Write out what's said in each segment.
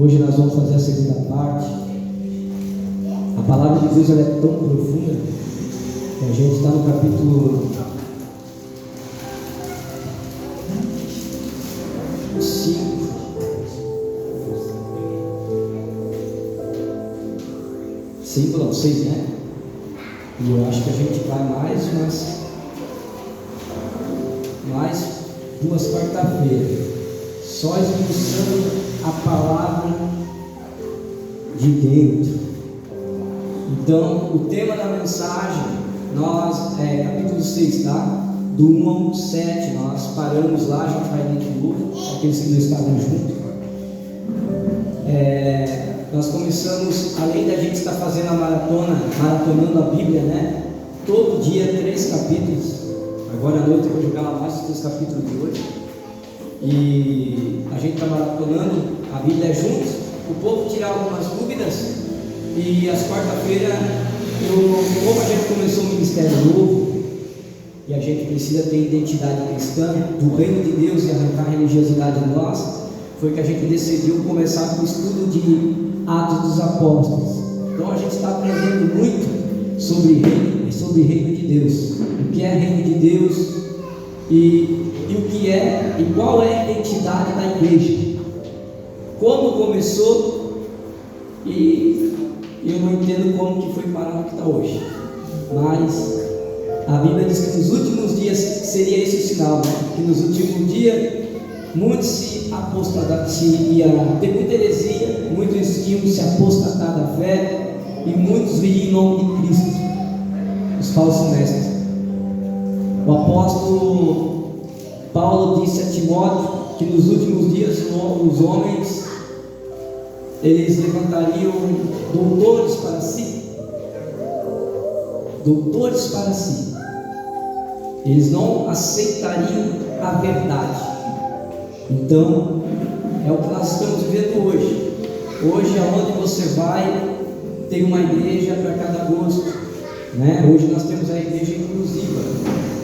Hoje nós vamos fazer a segunda parte. A palavra de Deus ela é tão profunda que a gente está no capítulo 5. 5 não, 6, né? E eu acho que a gente vai mais 2 quarta-feiras, só esmiuçando a palavra de dentro. Então, o tema da mensagem, capítulo 6, tá? Do 1 ao 7, nós paramos lá, a gente vai ler de novo, aqueles que não estavam juntos. Nós começamos, além da gente estar fazendo a maratonando a Bíblia, né? Todo dia 3 capítulos. Agora à noite eu vou jogar lá mais 3 capítulos de hoje. E a gente está maratonando a Bíblia juntos. O povo tirar algumas dúvidas. E às quarta-feiras, como a gente começou um ministério novo, e a gente precisa ter identidade cristã, do reino de Deus e arrancar a religiosidade de nós, foi que a gente decidiu começar com o estudo de Atos dos Apóstolos. Então a gente está aprendendo muito sobre reino de Deus, o que é reino de Deus e o que é e qual é a identidade da igreja, como começou, e eu não entendo como que foi parar onde está hoje, mas a Bíblia diz que nos últimos dias seria esse o sinal, né? Que nos últimos dias muitos se ia ter muita heresia, muitos iam se apostatar da fé, e muitos viriam em nome de Cristo, os falsos mestres. O apóstolo Paulo disse a Timóteo que nos últimos dias os homens eles levantariam doutores para si, eles não aceitariam a verdade. Então, é o que nós estamos vivendo hoje. Hoje, aonde você vai, tem uma igreja para cada gosto, né? Hoje nós temos a igreja inclusiva,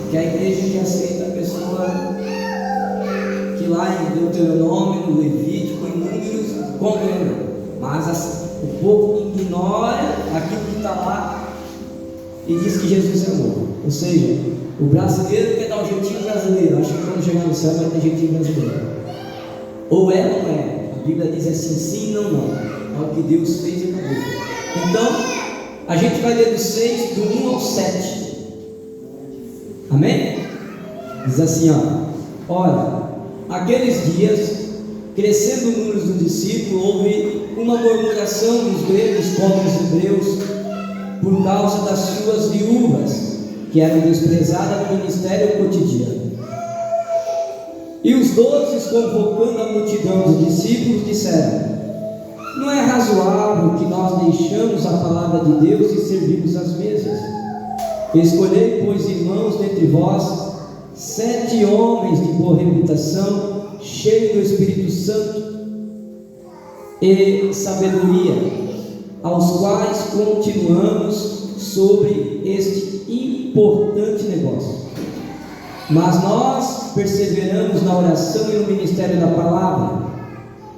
que é a igreja que aceita a pessoa que lá em Deuteronômio, no Levítico, em Números, condena, mas o povo ignora aquilo que está lá e diz que Jesus é amor. Ou seja, o brasileiro quer dar um jeitinho brasileiro, acha que quando chegar no céu vai ter jeitinho brasileiro. Ou é ou não é. A Bíblia diz assim, sim, não, não. É o que Deus fez e acabou. Então, a gente vai ler do 6, do 1 ao 7. Amém? Diz assim, ora, aqueles dias, crescendo o número dos discípulos, houve uma murmuração dos gregos contra os hebreus, por causa das suas viúvas, que eram desprezadas no ministério cotidiano. E os 12, convocando a multidão dos discípulos, disseram: não é razoável que nós deixamos a palavra de Deus e servimos as mesas. Escolhei, pois, irmãos, dentre vós 7 homens de boa reputação, cheios do Espírito Santo e sabedoria, aos quais continuamos sobre este importante negócio. Mas nós perseveramos na oração e no ministério da palavra,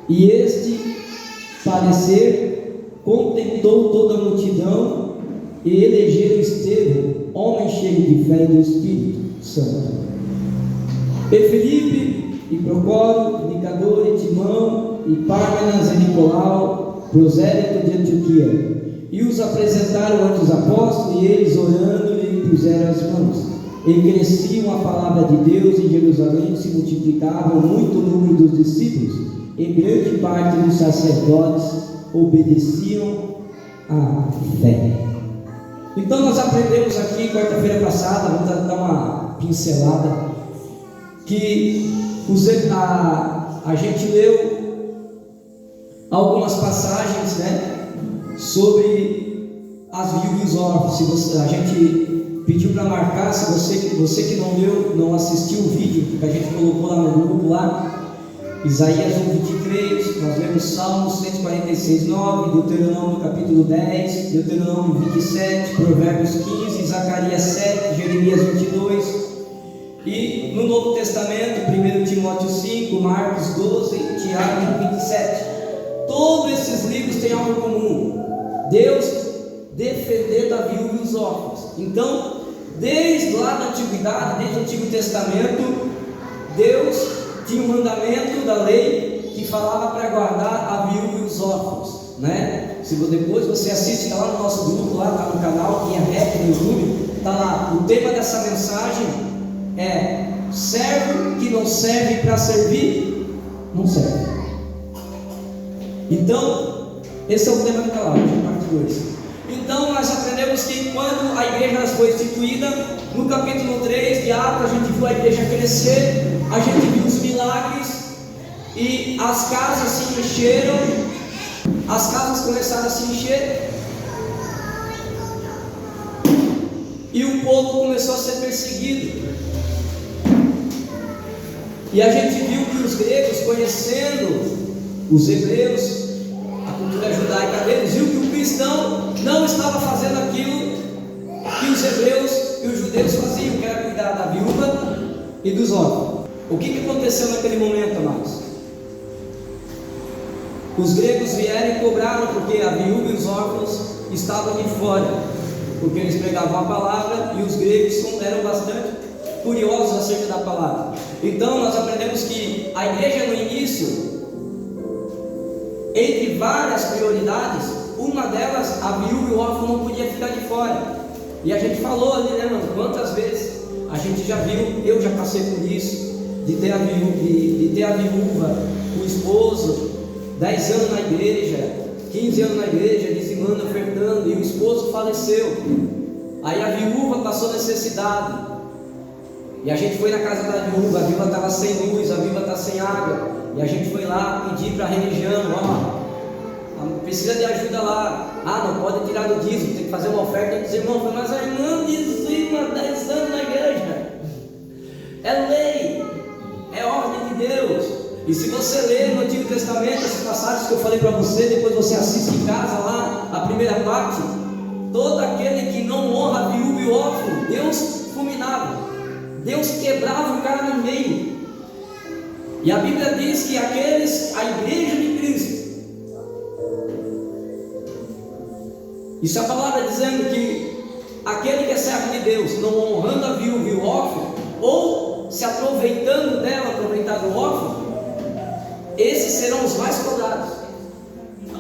e este parecer contentou toda a multidão, e elegeram Estevão, homem cheio de fé e do Espírito Santo, e Filipe, e Procório, e Nicador, e Timão, e Pármenas, e Nicolau, prosélito de Antioquia, e os apresentaram ante os apóstolos, e eles, orando, lhe puseram as mãos. E cresciam a palavra de Deus em Jerusalém, se multiplicavam muito o número dos discípulos, e grande parte dos sacerdotes obedeciam à fé. Então nós aprendemos aqui, quarta-feira passada, vamos dar uma pincelada, que a gente leu algumas passagens, né, sobre as viúvas e os órfãos. A gente pediu para marcar, se você que não leu, não assistiu o vídeo que a gente colocou lá no grupo lá, Isaías 1:23, nós lemos Salmos 146, 9, Deuteronômio capítulo 10, Deuteronômio 27, Provérbios 15, Zacarias 7, Jeremias 22, e no Novo Testamento, 1 Timóteo 5, Marcos 12 e Tiago 27. todos esses livros têm algo em comum: Deus defender da viúva e os órfãos. Então, desde lá da antiguidade, desde o Antigo Testamento, Deus tinha um mandamento da lei que falava para guardar a viúva e os órfãos, né? Se depois você assiste, está lá no nosso grupo, lá está no canal, quem é rap no YouTube, está lá. O tema dessa mensagem é: servo que não serve para servir, não serve. Então, esse é o tema da palavra, parte 2. Então, nós aprendemos que quando a igreja foi instituída, no capítulo 3 de Atos, a gente viu a igreja crescer, a gente viu os milagres, e as casas se encheram, as casas começaram a se encher, e o povo começou a ser perseguido. E a gente viu que os gregos, conhecendo os hebreus, a cultura judaica deles, viu que o cristão não estava fazendo aquilo que os hebreus e os judeus faziam, que era cuidar da viúva e dos órfãos. O que aconteceu naquele momento, amados? Os gregos vieram e cobraram, porque a viúva e os órfãos estavam de fora, porque eles pregavam a palavra, e os gregos eram bastante curiosos acerca da palavra. Então nós aprendemos que a igreja no início, entre várias prioridades, uma delas, a viúva e o órfão não podia ficar de fora. E a gente falou ali, né, mano, quantas vezes a gente já viu, eu já passei por isso, de ter a viúva, o esposo, 10 anos na igreja, 15 anos na igreja, dizimando, ofertando, e o esposo faleceu. Aí a viúva passou necessidade, e a gente foi na casa da viúva, a viúva estava sem luz, a viúva está sem água, e a gente foi lá pedir para a religião: precisa de ajuda lá, não pode tirar do dízimo, tem que fazer uma oferta. E dizer: irmão, mas a irmã dizima 10 anos na igreja, é lei, é ordem de Deus. E se você ler no Antigo Testamento essas passagens que eu falei para você, depois você assiste em casa lá, a primeira parte, todo aquele que não honra a viúva e o órfão, Deus fulminava, Deus quebrava o cara no meio. E a Bíblia diz que a igreja de Cristo, isso é a palavra dizendo que aquele que é servo de Deus, não honrando a viúva e o órfão, ou se aproveitando dela, aproveitar do órfão, esses serão os mais cobrados.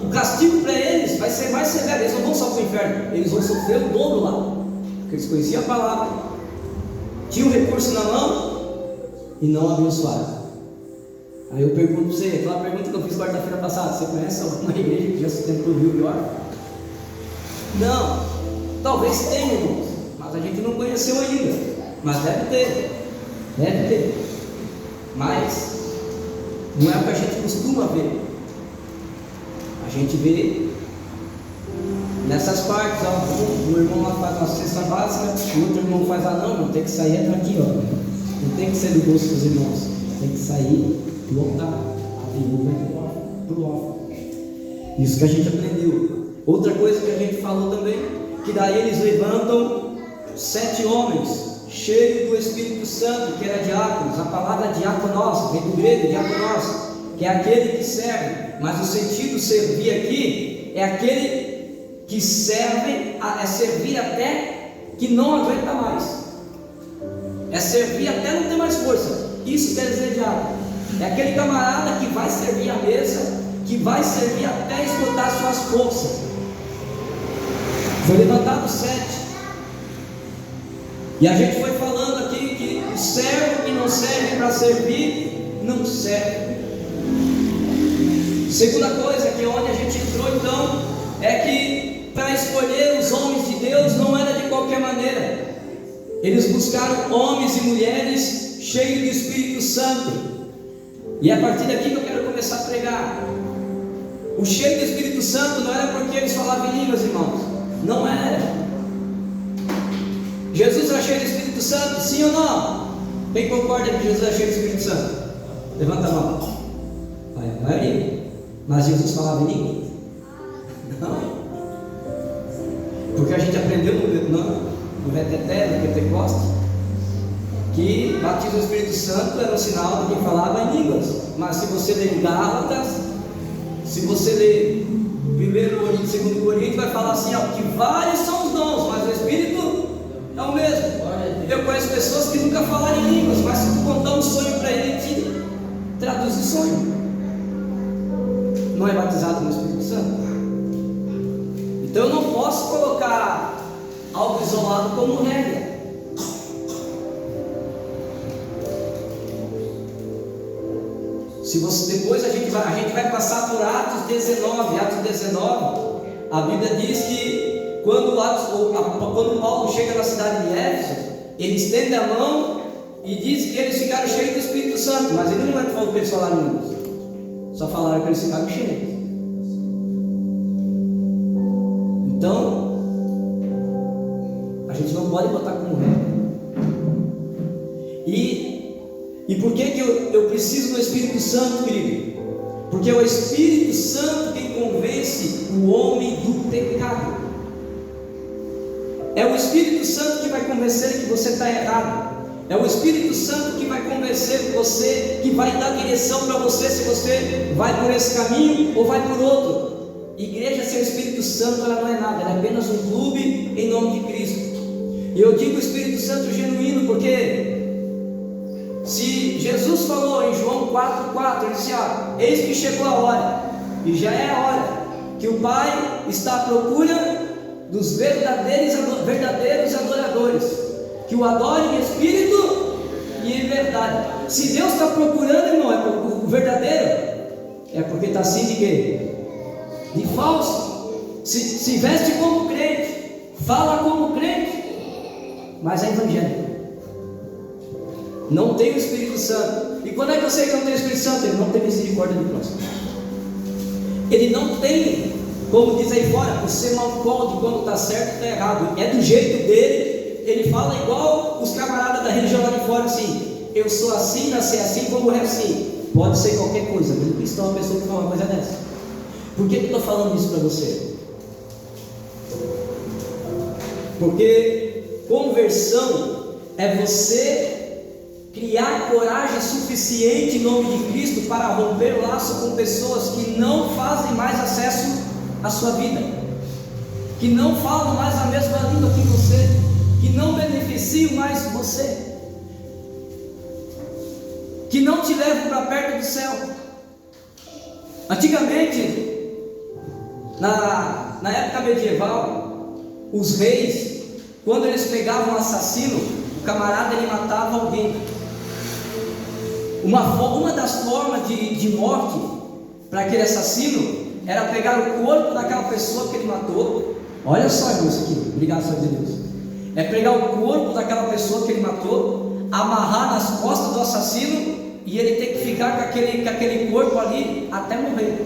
O castigo para eles vai ser mais severo. Eles não vão só para o inferno, eles vão sofrer o dobro lá, porque eles conheciam a palavra, tinham recurso na mão e não abençoaram. Aí eu pergunto para você, aquela pergunta que eu fiz quarta-feira passada: você conhece alguma igreja que já se tentou viúva e órfão? Não, talvez tenha, irmãos, mas a gente não conheceu ainda. Mas deve ter, mas não é o que a gente costuma ver. A gente vê nessas partes, o irmão lá faz uma cesta básica, o outro irmão faz não tem que sair até aqui, não tem que ser do bolso dos irmãos, tem que sair do altar, a viúva para o órfão. Isso que a gente aprendeu. Outra coisa que a gente falou também, que daí eles levantam 7 homens cheios do Espírito Santo, que era diáconos. A palavra diakonos vem do grego diakonos, que é aquele que serve, mas o sentido servir aqui é aquele que serve, é servir até que não aguenta mais, é servir até não ter mais força. Isso quer dizer diácono, é aquele camarada que vai servir a mesa, que vai servir até esgotar suas forças. Foi levantado 7. E a gente foi falando aqui que o servo que não serve para servir, não serve. Segunda coisa, que é onde a gente entrou então, é que para escolher os homens de Deus não era de qualquer maneira. Eles buscaram homens e mulheres cheios do Espírito Santo. E é a partir daqui que eu quero começar a pregar. O cheio do Espírito Santo não era porque eles falavam em línguas, irmãos. Não era. Jesus era cheio do Espírito Santo, sim ou não? Quem concorda que Jesus era cheio do Espírito Santo? Levanta a mão. A maioria. Mas Jesus falava em línguas? Não. Porque a gente aprendeu no reteté, no Pentecoste, que batismo do Espírito Santo era um sinal de quem falava em línguas. Mas se você ler em Gálatas, Se você ler 1 Coríntios, 2 Coríntios, vai falar assim, ó, que vários são os dons, mas o Espírito é o mesmo. Eu conheço pessoas que nunca falaram em línguas, mas se tu contar um sonho para ele, ele traduz o sonho. Não é batizado no Espírito Santo? Então eu não posso colocar algo isolado como regra. Se você, depois a gente vai passar por Atos 19. Atos 19, a Bíblia diz que quando Paulo chega na cidade de Éfeso, ele estende a mão e diz que eles ficaram cheios do Espírito Santo, mas ele não falou para eles falarem línguas, só falaram que eles ficaram cheios. Então, a gente não pode botar como regra. E por que eu preciso do Espírito Santo, querido? Porque é o Espírito Santo quem convence o homem do pecado. É o Espírito Santo que vai convencer que você está errado. É o Espírito Santo que vai convencer você, que vai dar direção para você, se você vai por esse caminho ou vai por outro. Igreja sem o Espírito Santo, ela não é nada, ela é apenas um clube em nome de Cristo. E eu digo Espírito Santo genuíno porque se Jesus falou em João 4,4, ele disse, eis que chegou a hora, e já é a hora, que o Pai está à procura dos verdadeiros adoradores, que o adorem em espírito e em verdade. Se Deus está procurando, irmão, o verdadeiro, é porque está assim de quê? De falso. Se veste como crente, fala como crente, mas é evangélico. Não tem o Espírito Santo. E quando é que eu sei que não tem o Espírito Santo? Ele não tem misericórdia do próximo. Ele não tem, como diz aí fora, o semancol de quando está certo e está errado. É do jeito dele. Ele fala igual os camaradas da religião lá de fora, assim: eu sou assim, nasci assim, como é assim. Pode ser qualquer coisa, mas o cristão é uma pessoa que fala uma coisa dessa. Por que eu estou falando isso para você? Porque conversão é você criar coragem suficiente em nome de Cristo para romper laço com pessoas que não fazem mais acesso à sua vida, que não falam mais a mesma língua que você, que não beneficiam mais você, que não te levam para perto do céu. Antigamente, na época medieval, os reis, quando eles pegavam um assassino, o camarada ele matava alguém. Uma das formas de morte para aquele assassino era pegar o corpo daquela pessoa que ele matou. Olha só, irmão, isso aqui, obrigado, Senhor de Deus. É pegar o corpo daquela pessoa que ele matou, amarrar nas costas do assassino e ele ter que ficar com aquele corpo ali até morrer.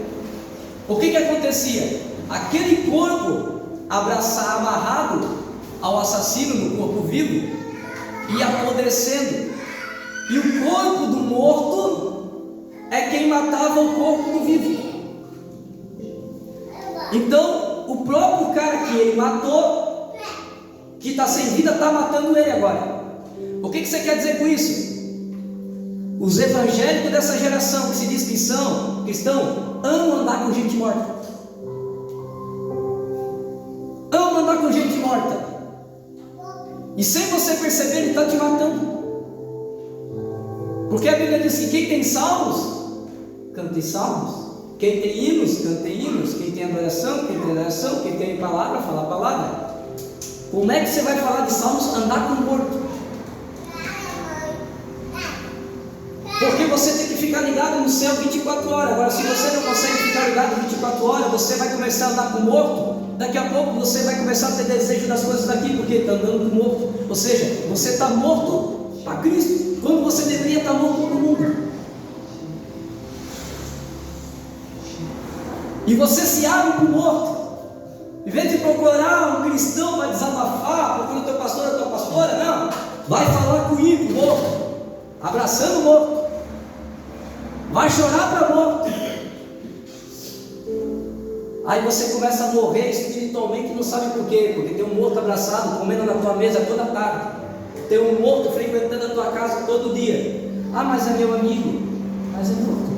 O que acontecia? Aquele corpo amarrado ao assassino no corpo vivo ia apodrecendo, e o corpo do morto é quem matava o corpo do vivo. Então o próprio cara que ele matou, que está sem vida, está matando ele agora. O que você quer dizer com isso? Os evangélicos dessa geração, que se diz que são cristãos, amam andar com gente morta. Amam andar com gente morta. E sem você perceber, ele está te matando. Porque a Bíblia diz que quem tem salmos, cante salmos. Quem tem hinos, cante hinos. Quem tem adoração, quem tem palavra, fala palavra. Como é que você vai falar de salmos, andar com o morto? Porque você tem que ficar ligado no céu 24 horas. Agora, se você não consegue ficar ligado 24 horas, você vai começar a andar com o morto. Daqui a pouco você vai começar a ter desejo das coisas daqui, porque está andando com o morto. Ou seja, você está morto para Cristo, quando você deveria estar morto para o mundo. E você se abre para o morto. Em vez de procurar um cristão para desabafar, procura o teu pastor, a tua pastora, não. Vai falar com o ímpio, morto, abraçando o morto. Vai chorar para morto. Aí você começa a morrer espiritualmente e não sabe por quê. Porque tem um morto abraçado, comendo na tua mesa toda tarde. Tem um morto frequentando a tua casa todo dia. Ah, mas é meu amigo. Mas é morto.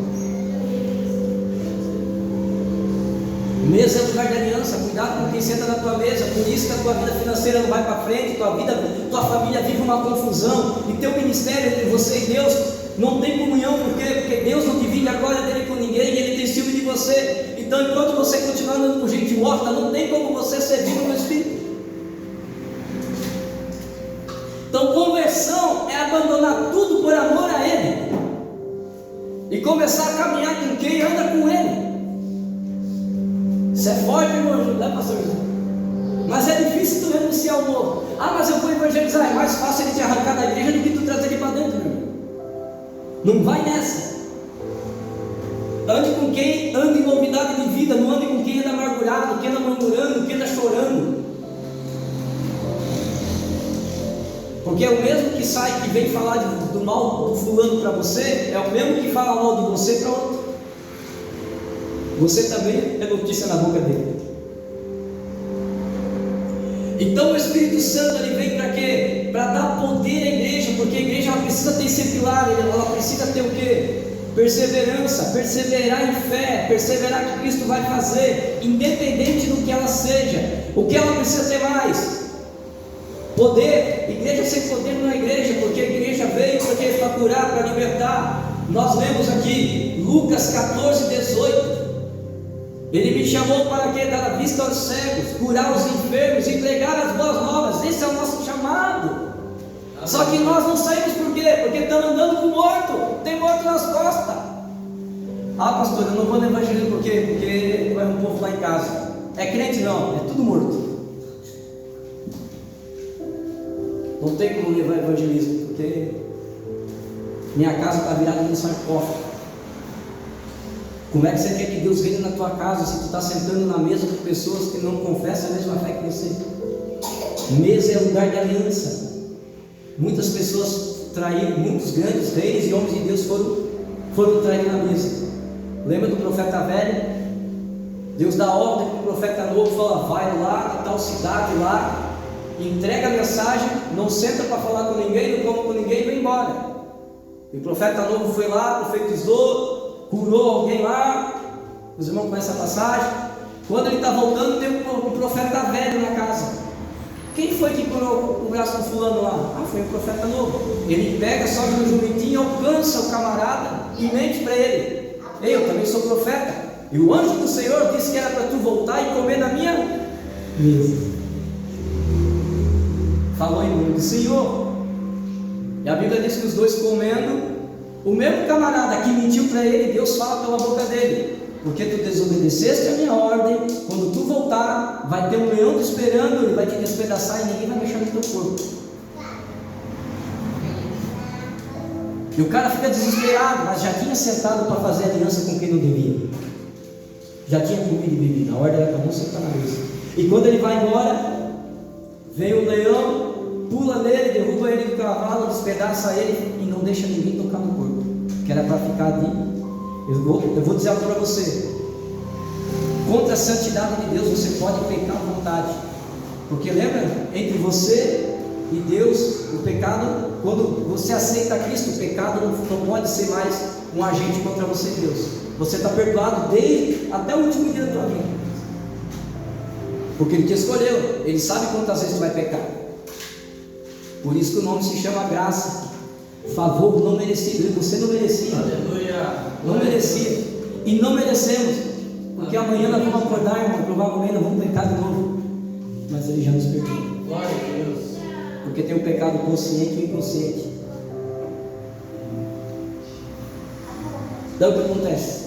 Mesa é lugar de aliança. Cuidado com quem senta na tua mesa. Por isso que a tua vida financeira não vai para frente, tua família vive uma confusão, e teu ministério entre você e Deus não tem comunhão. Por quê? Porque Deus não divide a glória dele com ninguém, e Ele tem ciúme de você. Então, enquanto você continuar andando com gente morta, não tem como você ser vivo no Espírito. Então, conversão é abandonar tudo por amor a Ele e começar a caminhar com quem anda com Ele. Isso é forte, irmão, né, pastor José? Mas é difícil tu renunciar ao novo. Ah, mas eu vou evangelizar. É mais fácil ele te arrancar da igreja do que tu trazer ele para dentro, meu irmão. Não vai nessa. Ande com quem anda em novidade de vida. Não ande com quem anda amargurado, quem anda murmurando, quem anda chorando. Porque é o mesmo que sai, que vem falar do mal do fulano para você, é o mesmo que fala mal de você para outro. Você também é notícia na boca dele. Então o Espírito Santo ele vem para quê? Para dar poder à igreja, porque a igreja ela precisa ter esse pilar, ela precisa ter o quê? Perseverança, perseverar em fé, perseverar que Cristo vai fazer, independente do que ela seja. O que ela precisa ter mais? Poder. Igreja sem poder não é igreja, porque a igreja veio para curar, para libertar. Nós lemos aqui Lucas 14, 18. Ele me chamou para quê? Dar a vista aos cegos, curar os enfermos e pregar as boas novas. Esse é o nosso chamado. Só que nós não saímos por quê? Porque estamos andando com morto, tem morto nas costas. Ah, pastor, eu não vou no evangelismo por quê? Porque vai um povo lá em casa. É crente não, é tudo morto. Não tem como levar evangelismo, porque minha casa está virada num sarcófago. Como é que você quer que Deus reine na tua casa se tu está sentando na mesa com pessoas que não confessam a mesma fé que você? Mesa é lugar de aliança. Muitas pessoas traíram, muitos grandes reis e homens de Deus foram traídos na mesa. Lembra do profeta velho? Deus dá ordem para o profeta novo, fala, vai lá na tal cidade lá, entrega a mensagem, não senta para falar com ninguém, não come com ninguém e vai embora. E o profeta novo foi lá, profetizou, curou alguém lá. Os irmãos conhecem a passagem. Quando ele está voltando, tem um profeta velho na casa. Quem foi que curou o braço do fulano lá? Ah, foi o profeta novo. Ele pega, sobe no jumentinho, alcança o camarada e mente para ele: ei, eu também sou profeta, e o anjo do Senhor disse que era para tu voltar e comer na minha mesa. Falou em nome do Senhor. E a Bíblia diz que os dois comendo, o mesmo camarada que mentiu para ele, Deus fala pela boca dele: porque tu desobedeceste a minha ordem, quando tu voltar, vai ter um leão te esperando, ele vai te despedaçar e ninguém vai mexer no teu corpo. E o cara fica desesperado, mas já tinha sentado para fazer aliança com quem não devia. Já tinha comido e bebido, a ordem era para não sentar na mesa. E quando ele vai embora, vem o leão, pula nele, derruba ele do cavalo, despedaça ele e não deixa ninguém tocar no corpo, que era para ficar ali. Eu vou dizer algo para você: contra a santidade de Deus você pode pecar à vontade, porque lembra, entre você e Deus, o pecado, quando você aceita Cristo, o pecado não pode ser mais um agente contra você e Deus. Você está perdoado desde até o último dia da tua vida, porque Ele te escolheu, Ele sabe quantas vezes tu vai pecar. Por isso que o nome se chama graça, favor não merecido. Você não merecia. Aleluia. Não merecia. E não merecemos, porque amanhã nós vamos acordar, irmão, provavelmente nós vamos pecar de novo, mas Ele já nos perdoou. Glória a Deus. Porque tem o pecado consciente e inconsciente. Então o que acontece?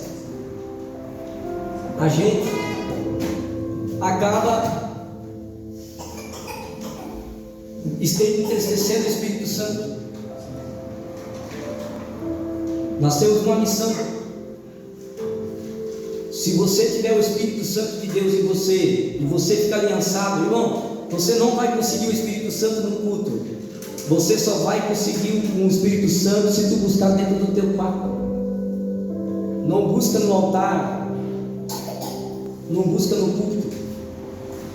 A gente acaba entristecendo o Espírito Santo. Nós temos uma missão. Se você tiver o Espírito Santo de Deus em você, e você ficar aliançado, irmão, você não vai conseguir o Espírito Santo no culto. Você só vai conseguir o Espírito Santo se tu buscar dentro do teu quarto. Não busca no altar, não busca no púlpito,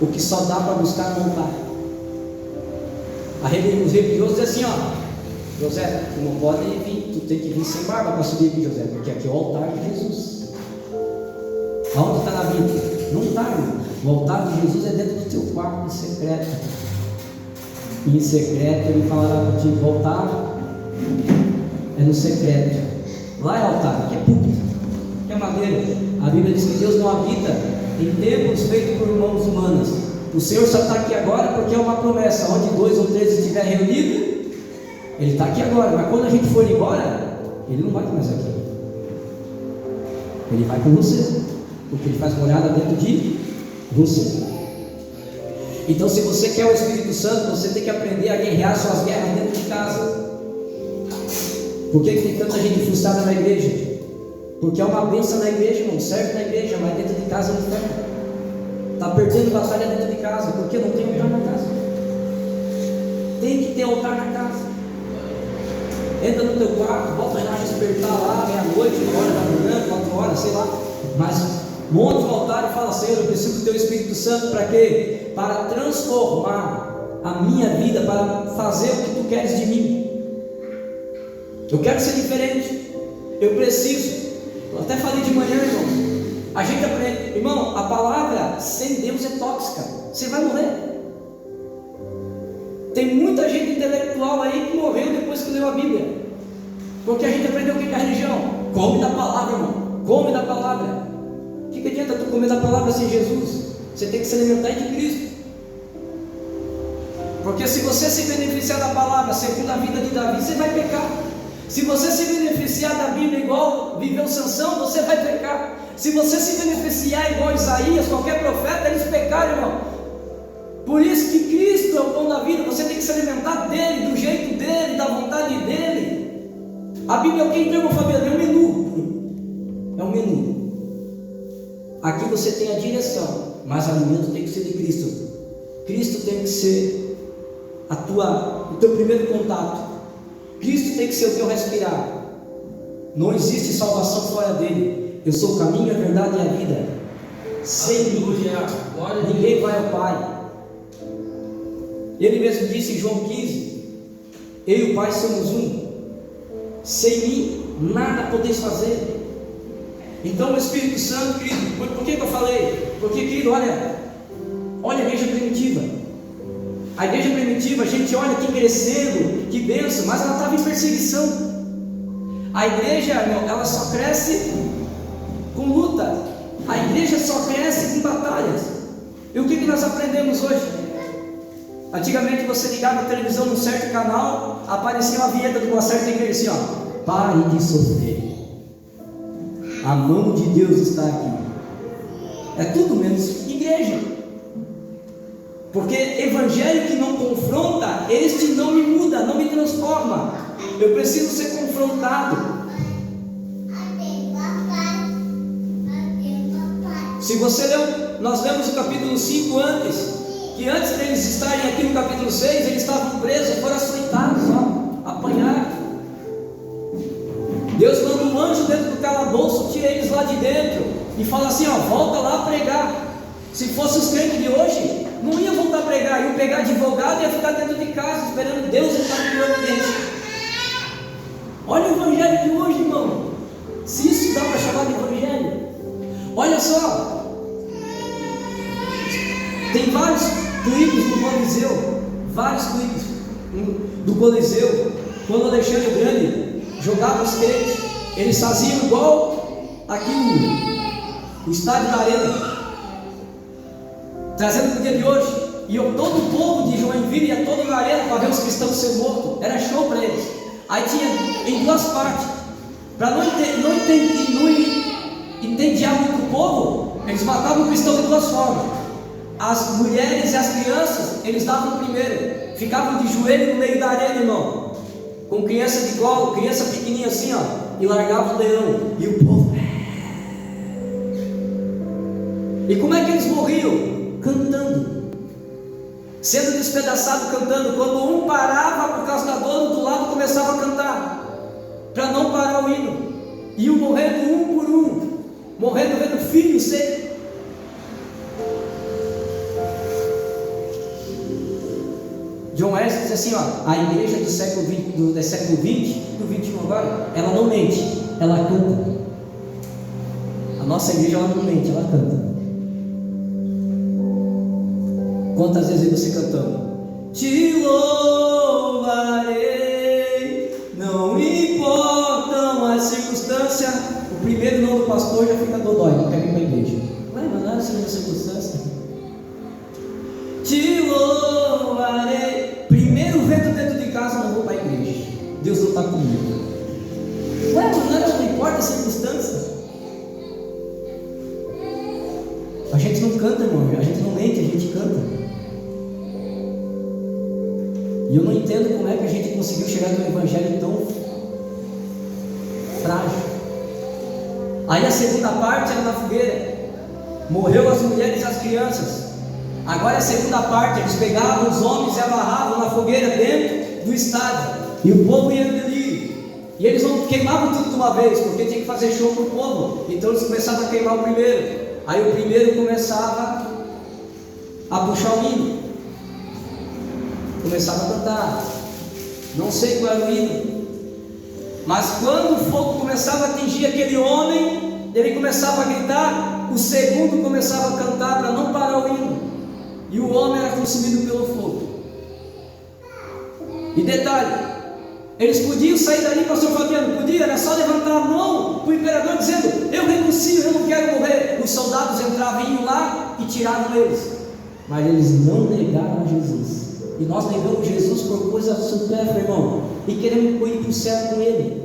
o que só dá para buscar no altar. Os religiosos dizem assim, ó: José, tu não pode vir, tu tem que vir sem barba para subir aqui, José, porque aqui é o altar de Jesus. Aonde está na Bíblia? Não está, irmão. O altar de Jesus é dentro do teu quarto em secreto. E em secreto ele falará contigo. O altar é no secreto. Lá é altar, aqui é público, aqui é madeira. A Bíblia diz que Deus não habita em templos feitos por mãos humanas. O Senhor só está aqui agora porque é uma promessa. Onde 2 ou 3 estiver reunido, Ele está aqui agora. Mas quando a gente for embora, Ele não vai mais aqui. Ele vai com você, porque Ele faz morada dentro de você. Então, se você quer o Espírito Santo, você tem que aprender a guerrear suas guerras dentro de casa. Por que tem tanta gente frustrada na igreja? Porque é uma bênção na igreja, irmão, serve na igreja, mas dentro de casa não serve. Está perdendo batalha dentro de casa, porque não tem altar na casa. Tem que ter altar na casa. Entra no teu quarto, bota o relógio despertar lá, meia-noite, 1h da manhã, 4h, sei lá. Mas monta o altar e fala: Senhor, eu preciso do teu Espírito Santo para quê? Para transformar a minha vida, para fazer o que tu queres de mim. Eu quero ser diferente. Eu preciso. Eu até falei de manhã, irmão. A gente aprende, irmão, a palavra sem Deus é tóxica. Você vai morrer. Tem muita gente intelectual aí que morreu depois que leu a Bíblia. Porque a gente aprendeu o que é a religião? Come da palavra, irmão. Come da palavra. O que adianta tu comer da palavra sem Jesus? Você tem que se alimentar de Cristo. Porque se você se beneficiar da palavra segundo a vida de Davi, você vai pecar. Se você se beneficiar da Bíblia igual viveu Sansão, você vai pecar. Se você se beneficiar igual Isaías, qualquer profeta, eles pecaram, irmão. Por isso que Cristo é o pão da vida. Você tem que se alimentar dele, do jeito dele, da vontade dele. A Bíblia é o que, então, Fabiano? É um menu. É um menu. Aqui você tem a direção, mas o alimento tem que ser de Cristo. Cristo tem que ser o teu primeiro contato. Cristo tem que ser o teu respirar. Não existe salvação fora dele. Eu sou o caminho, a verdade e a vida. Sem mim, ninguém vai ao Pai. Ele mesmo disse em João 15: eu e o Pai somos um. Sem mim, nada podeis fazer. Então, o Espírito Santo, querido, por que eu falei? Porque, querido, olha a igreja primitiva. A igreja primitiva, a gente olha que crescendo, que bênção, mas ela estava em perseguição. A igreja, irmão, ela só cresce com luta. A igreja só cresce com batalhas. E o que nós aprendemos hoje? Antigamente você ligava a televisão num certo canal, aparecia uma vinheta de uma certa igreja assim, ó: pare de sofrer, a mão de Deus está aqui. É tudo menos igreja. Porque evangelho que não confronta, este não me muda, não me transforma. Eu preciso ser confrontado. Se você leu, nós lemos o capítulo 5 antes, que antes deles estarem aqui no capítulo 6, eles estavam presos, foram açoitados, apanharam. Deus manda um anjo dentro do calabouço, tira eles lá de dentro e fala assim: volta lá a pregar. Se fosse os crentes de hoje, não ia voltar a pregar, ia pegar advogado e ia ficar dentro de casa esperando Deus entrar no ambiente. Olha o evangelho de hoje, irmão. Se isso dá para chamar de evangelho. Olha só, tem vários clipes do Coliseu, vários clipes do Coliseu, quando Alexandre o Grande jogava os crentes, eles faziam igual aqui o estádio da Arena, trazendo para o dia de hoje. E todo o povo de Joinville ia todo na arena para ver os cristãos ser mortos. Era show para eles. Aí tinha em duas partes, para não entediar muito o povo, eles matavam o cristão de duas formas. As mulheres e as crianças, eles davam primeiro, ficavam de joelho no meio da arena, irmão, com criança de colo, criança pequenininha assim, e largavam o leão, e o povo. E como é que eles morriam? Cantando, sendo despedaçado cantando. Quando um parava por causa da dor, do lado começava a cantar, para não parar o hino. E morrendo um por um, morrendo vendo filho ser. John Wesley diz assim: a igreja do século XX, do XXI agora, ela não mente, ela canta. A nossa igreja, ela não mente, ela canta. Quantas vezes você cantando? Te louvarei, não importam as circunstâncias. O primeiro não do pastor já fica dodói, não quer vir para a igreja. Ué, mas não é assim a circunstância. Te louvarei. Primeiro vento dentro de casa, não vou para a igreja. Deus não está comigo. Ué, mas não importa a circunstância. A gente não canta, irmão. A gente não mente, a gente canta. E eu não entendo como é que a gente conseguiu chegar no evangelho tão frágil. Aí a segunda parte era na fogueira. Morreu as mulheres e as crianças. Agora a segunda parte, eles pegavam os homens e amarravam na fogueira dentro do estádio. E o povo ia ali. E eles não queimavam tudo de uma vez, porque tinha que fazer show para o povo. Então eles começavam a queimar o primeiro. Aí o primeiro começava a puxar o hino. Começava a cantar. Não sei qual era o hino. Mas quando o fogo começava a atingir aquele homem, ele começava a gritar. O segundo começava a cantar para não parar o hino. E o homem era consumido pelo fogo. E detalhe, eles podiam sair dali, pastor Fabiano, podia, era só levantar a mão para o imperador dizendo: eu renuncio, eu não quero morrer. Os soldados entravam, iam lá e tiravam eles. Mas eles não negaram a Jesus. E nós negamos Jesus por coisa supérflua, irmão, e queremos ir para o céu com Ele.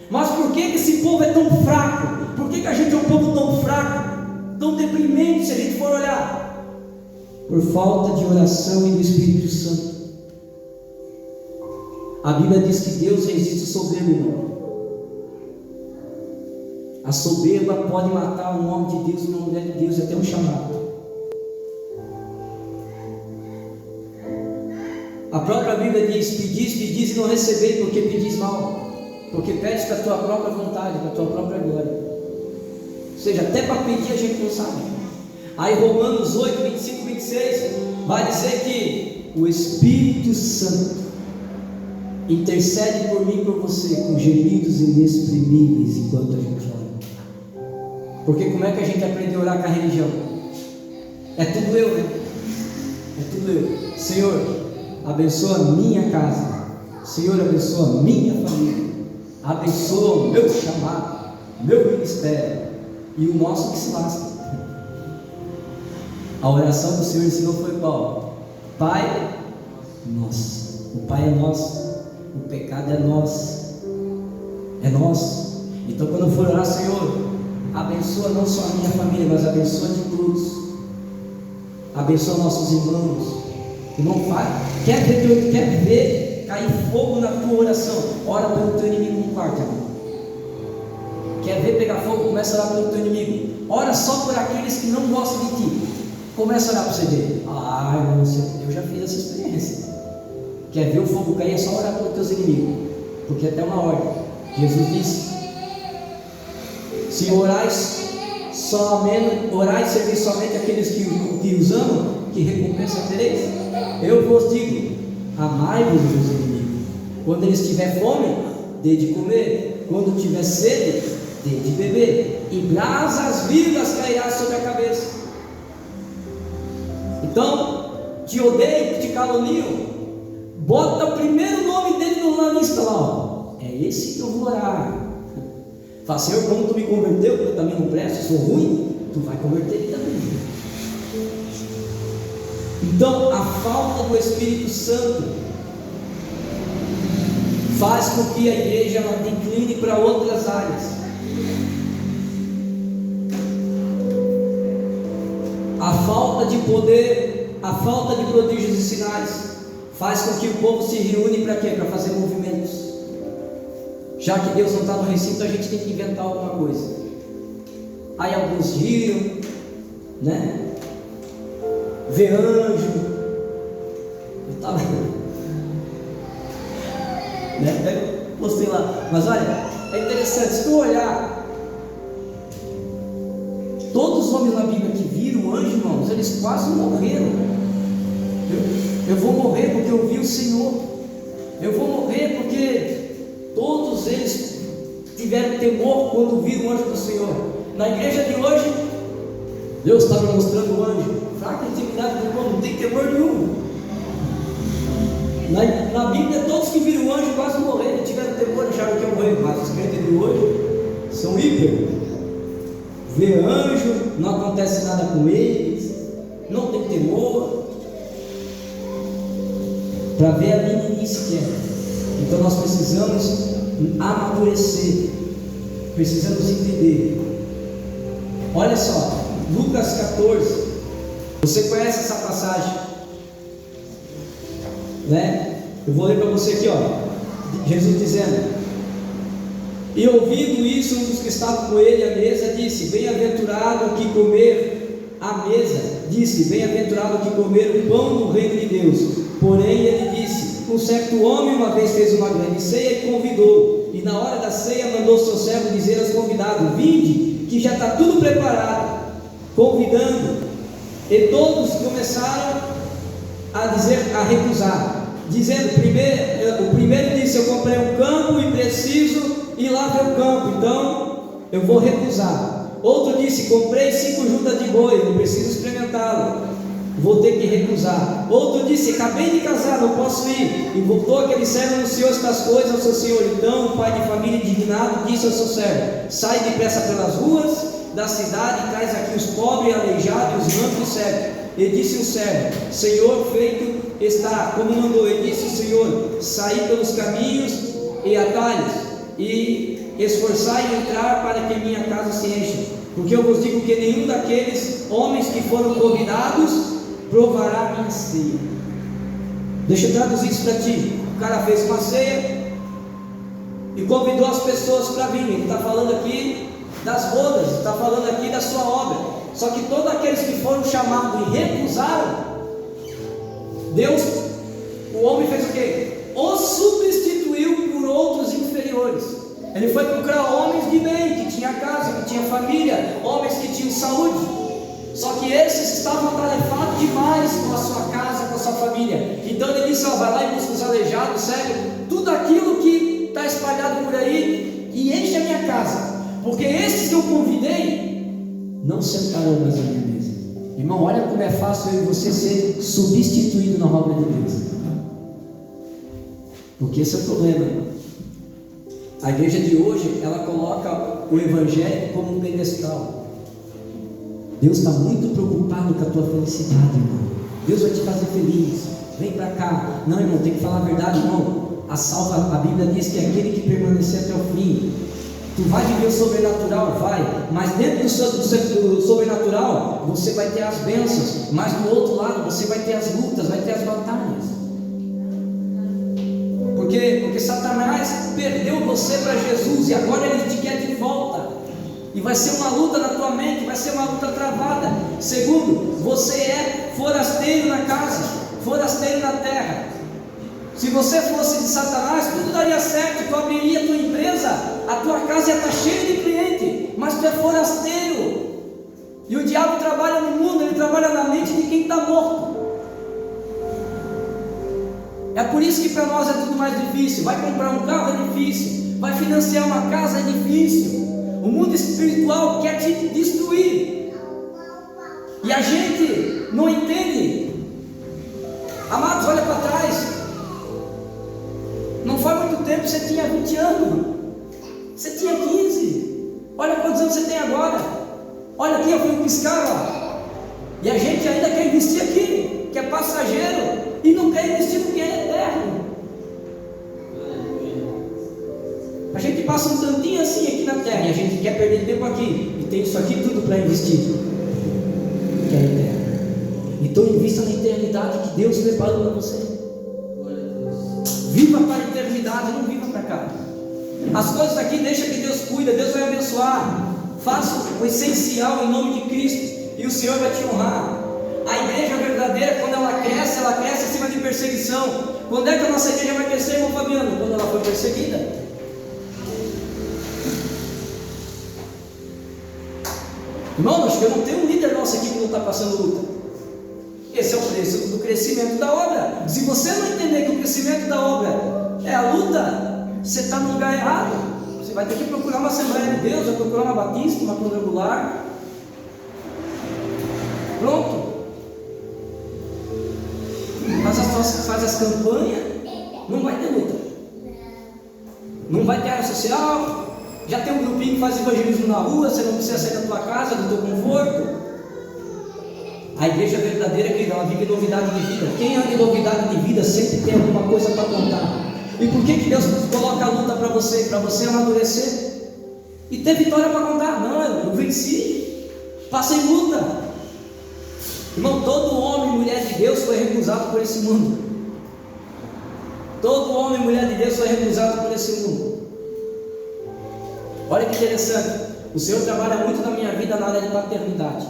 Mas por que esse povo é tão fraco? Por que a gente é um povo tão fraco, tão deprimente, se a gente for olhar? Por falta de oração e do Espírito Santo. A Bíblia diz que Deus resiste ao soberbo, irmão. A soberba pode matar um homem de Deus, uma mulher de Deus, e até um chamado. A própria Bíblia diz: pedis e não recebeis, porque pedis mal, porque pedes para a tua própria vontade, para a tua própria glória. Ou seja, até para pedir a gente não sabe. Aí Romanos 8, 25, 26 vai dizer que o Espírito Santo intercede por mim e por você com gemidos inexprimíveis enquanto a gente ora. Porque como é que a gente aprende a orar com a religião? É tudo eu, né? É tudo eu. Senhor, abençoa a minha casa. Senhor, abençoa a minha família. Abençoa o meu chamado, meu ministério. E o nosso que se lasca. A oração do Senhor ensinou foi qual? Pai nosso. O Pai é nosso. O pecado é nosso. É nosso. Então quando for orar: Senhor, abençoa não só a minha família, mas abençoa de todos. Abençoa nossos irmãos. E não faz. Quer ver cair fogo na tua oração? Ora pelo teu inimigo no quarto, irmão. Quer ver pegar fogo? Começa a orar pelo teu inimigo. Ora só por aqueles que não gostam de ti. Começa a orar para você ver. Irmão, eu já fiz essa experiência. Quer ver o fogo cair? É só orar pelos teus inimigos. Porque até uma ordem. Jesus disse: se orais e servir somente aqueles que os amam, que recompensa tereis? Eu vos digo: amai-vos os meus inimigos. Quando eles tiver fome, dê de comer. Quando tiver sede, dê de beber. E brasas vivas cairá sobre a cabeça. Então, te odeio, te caluniam, bota o primeiro nome dele na lista lá, ó. É esse que eu vou orar. Fala: Senhor, como tu me converteu, porque eu também não presto, sou ruim, tu vai converter ele também. Então, a falta do Espírito Santo faz com que a igreja ela decline para outras áreas. A falta de poder, a falta de prodígios e sinais faz com que o povo se reúne para quê? Para fazer movimentos. Já que Deus não está no recinto, a gente tem que inventar alguma coisa. Aí alguns riram, né? Ver anjo. Eu estava né? Postei lá. Mas olha, é interessante, se tu olhar, todos os homens na Bíblia que viram o anjo, irmãos, eles quase morreram. Eu vou morrer porque eu vi o Senhor. Eu vou morrer porque todos eles tiveram temor quando viram o anjo do Senhor. Na igreja de hoje, Deus estava mostrando o anjo. fraca intimidade com o irmão, não tem temor nenhum. Na Bíblia, todos que viram o anjo quase morreram, tiveram temor, acharam que iam morrer, mas os crentes de hoje são hiper. Vê anjo, não acontece nada com eles, não tem temor. Para ver a meninice que é. Então nós precisamos amadurecer, precisamos entender. Olha só, Lucas 14, você conhece essa passagem, né? Eu vou ler para você aqui, ó. Jesus dizendo: e ouvindo isso, um dos que estavam com ele à mesa disse: bem-aventurado o que comer à mesa, disse: bem-aventurado o que comer o pão do reino de Deus. Porém ele disse: um certo homem uma vez fez uma grande ceia e convidou, e na hora da ceia mandou seu servo dizer aos convidados: vinde, que já está tudo preparado. Convidando, e todos começaram a recusar, dizendo: o primeiro disse: eu comprei um campo e preciso ir lá ver o campo, então eu vou recusar. Outro disse: comprei 5 juntas de boi, eu preciso experimentá-lo, vou ter que recusar. Outro disse: acabei de casar, não posso ir. E voltou aquele servo, anunciou estas coisas ao seu senhor. Então o pai de família, indignado, disse ao seu servo: sai depressa pelas ruas da cidade e traz aqui os pobres, aleijados, os mancos e cegos. E disse o servo: Senhor, feito está como mandou. E disse o Senhor: saí pelos caminhos e atalhos e esforçai em entrar para que minha casa se encha, porque eu vos digo que nenhum daqueles homens que foram convidados provará minha ceia. Deixa eu traduzir isso para ti. O cara fez uma ceia e convidou as pessoas para vir. Ele está falando aqui das bodas, está falando aqui da sua obra. Só que todos aqueles que foram chamados e recusaram, Deus, o homem fez o quê? Os substituiu por outros inferiores. Ele foi procurar homens de bem, que tinham casa, que tinham família, homens que tinham saúde. Só que esses estavam atarefados demais com a sua casa, com a sua família. Então ele disse: vai lá e busca os aleijados, cegos, tudo aquilo que está espalhado por aí, e enche a minha casa, porque esses que eu convidei não sentarão mais à minha mesa. Irmão, olha como é fácil eu e você ser substituído na obra de Deus, porque esse é o problema, irmão. A igreja de hoje, ela coloca o evangelho como um pedestal. Deus está muito preocupado com a tua felicidade, irmão. Deus vai te fazer feliz, vem para cá. Não, irmão, tem que falar a verdade, irmão. A Bíblia diz que é aquele que permanecer até o fim. Tu vai viver o sobrenatural, vai, mas dentro do sobrenatural você vai ter as bênçãos, mas do outro lado você vai ter as lutas, vai ter as batalhas. Porque Satanás perdeu você para Jesus e agora ele te quer de volta. E vai ser uma luta na tua mente, vai ser uma luta travada. Segundo, você é forasteiro na casa, forasteiro na terra. Se você fosse de Satanás, tudo daria certo, tu abriria a tua empresa, a tua casa ia estar cheia de cliente, mas tu é forasteiro. E o diabo trabalha no mundo, ele trabalha na mente de quem está morto. É por isso que para nós é tudo mais difícil. Vai comprar um carro é difícil, vai financiar uma casa é difícil. O mundo espiritual quer te destruir, e a gente não entende. Amados, olha para trás. Não faz muito tempo, você tinha 20 anos, você tinha 15, olha quantos anos você tem agora. Olha aqui, eu fui piscar, ó. E a gente ainda quer investir aqui, que é passageiro, e não quer investir no que é eterno. A gente passa um tantinho assim aqui na terra, e a gente quer perder tempo aqui, e tem isso aqui tudo para investir, que é eterno. Então invista na eternidade que Deus preparou para você. Viva para a eternidade, não viva para cá. As coisas daqui deixa que Deus cuida, Deus vai abençoar. Faça o essencial em nome de Cristo, e o Senhor vai te honrar. A igreja verdadeira, quando ela cresce acima de perseguição. Quando é que a nossa igreja vai crescer, irmão Fabiano? Quando ela foi perseguida. Irmão, acho que eu não tenho um líder nosso aqui que não está passando luta. Esse é o preço do crescimento da obra. Se você não entender que o crescimento da obra é a luta, você está no lugar errado. Você vai ter que procurar uma Assembleia de Deus, vai procurar uma Batista, uma Quadrangular. Pronto. faz as campanhas, não vai ter luta. Não vai ter área social, já tem um grupinho que faz evangelismo na rua, você não precisa sair da tua casa, do teu conforto. A igreja verdadeira, querida, ela vive novidade de vida. Quem anda em novidade de vida sempre tem alguma coisa para contar. E por que Deus coloca a luta para você? Para você amadurecer e ter vitória para contar. Não, eu venci, passei luta. Irmão, todo homem e mulher de Deus foi recusado por esse mundo. Todo homem e mulher de Deus foi recusado por esse mundo. Olha que interessante. O Senhor trabalha muito na minha vida na área de paternidade.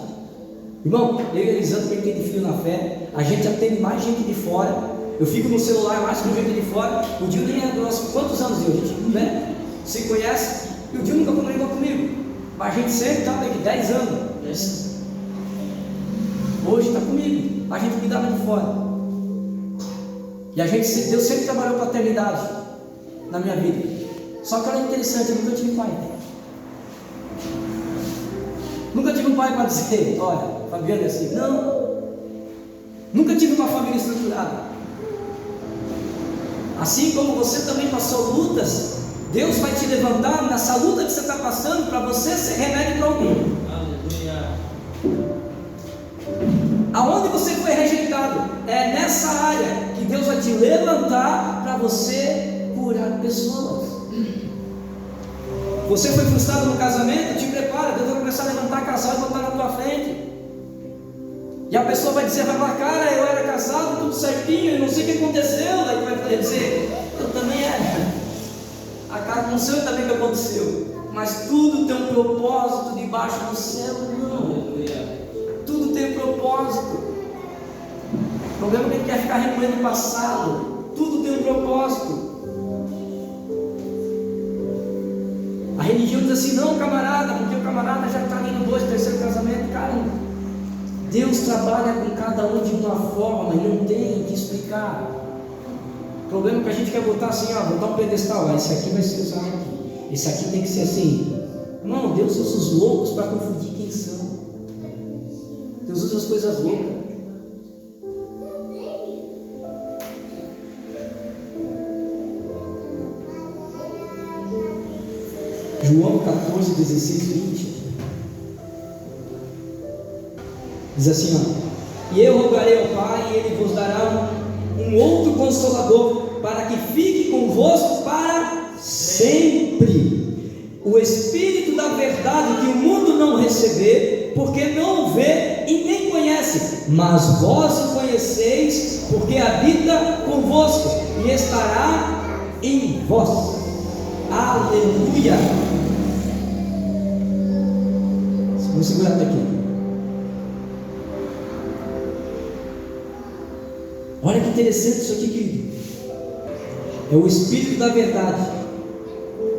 Irmão, eu e Elisandro, quem tem de filho na fé, a gente atende mais gente de fora. Eu fico no celular mais com gente de fora. O Dio nem é nosso. Quantos anos Dio? A gente né? Se conhece. E o Dio nunca comunicou comigo. Mas a gente sempre está daqui 10 anos. Hoje está comigo. A gente cuidava de fora. E a gente, Deus sempre trabalhou paternidade na minha vida. Só que olha interessante, eu nunca tive pai. Nunca tive um pai para dizer, olha, Fabiano é assim. Não. Nunca tive uma família estruturada. Assim como você também passou lutas, Deus vai te levantar nessa luta que você está passando para você ser remédio para alguém. Aleluia. Aonde você foi rejeitado, é nessa área que Deus vai te levantar para você curar pessoas. Você foi frustrado no casamento, te prepara, Deus vai começar a levantar casal e botar na tua frente. E a pessoa vai dizer, vai falar, cara, eu era casado, tudo certinho, eu não sei o que aconteceu. Aí vai dizer, eu também era. A cara não sei também o que aconteceu. Mas tudo tem um propósito debaixo do céu, não. Tudo tem um propósito. O problema é que a gente quer ficar remoendo o passado. Tudo tem um propósito. A religião diz assim, não, camarada, porque o camarada já está ali no 2º, 3º casamento, cara. Deus trabalha com cada um de uma forma e não tem que explicar. O problema é que a gente quer botar assim, ó, botar um pedestal, esse aqui vai ser usado aqui, esse aqui tem que ser assim. Não, Deus usa os loucos para confundir quem são. Deus usa as coisas loucas. João 14, 16, 20 diz assim, ó, e eu rogarei ao Pai, e Ele vos dará um outro Consolador, para que fique convosco para sempre, o Espírito da verdade, que o mundo não receber, porque não o vê e nem conhece, mas vós o conheceis, porque habita convosco e estará em vós. Aleluia! Vamos segurar até aqui. Olha que interessante isso aqui, querido. É o Espírito da verdade.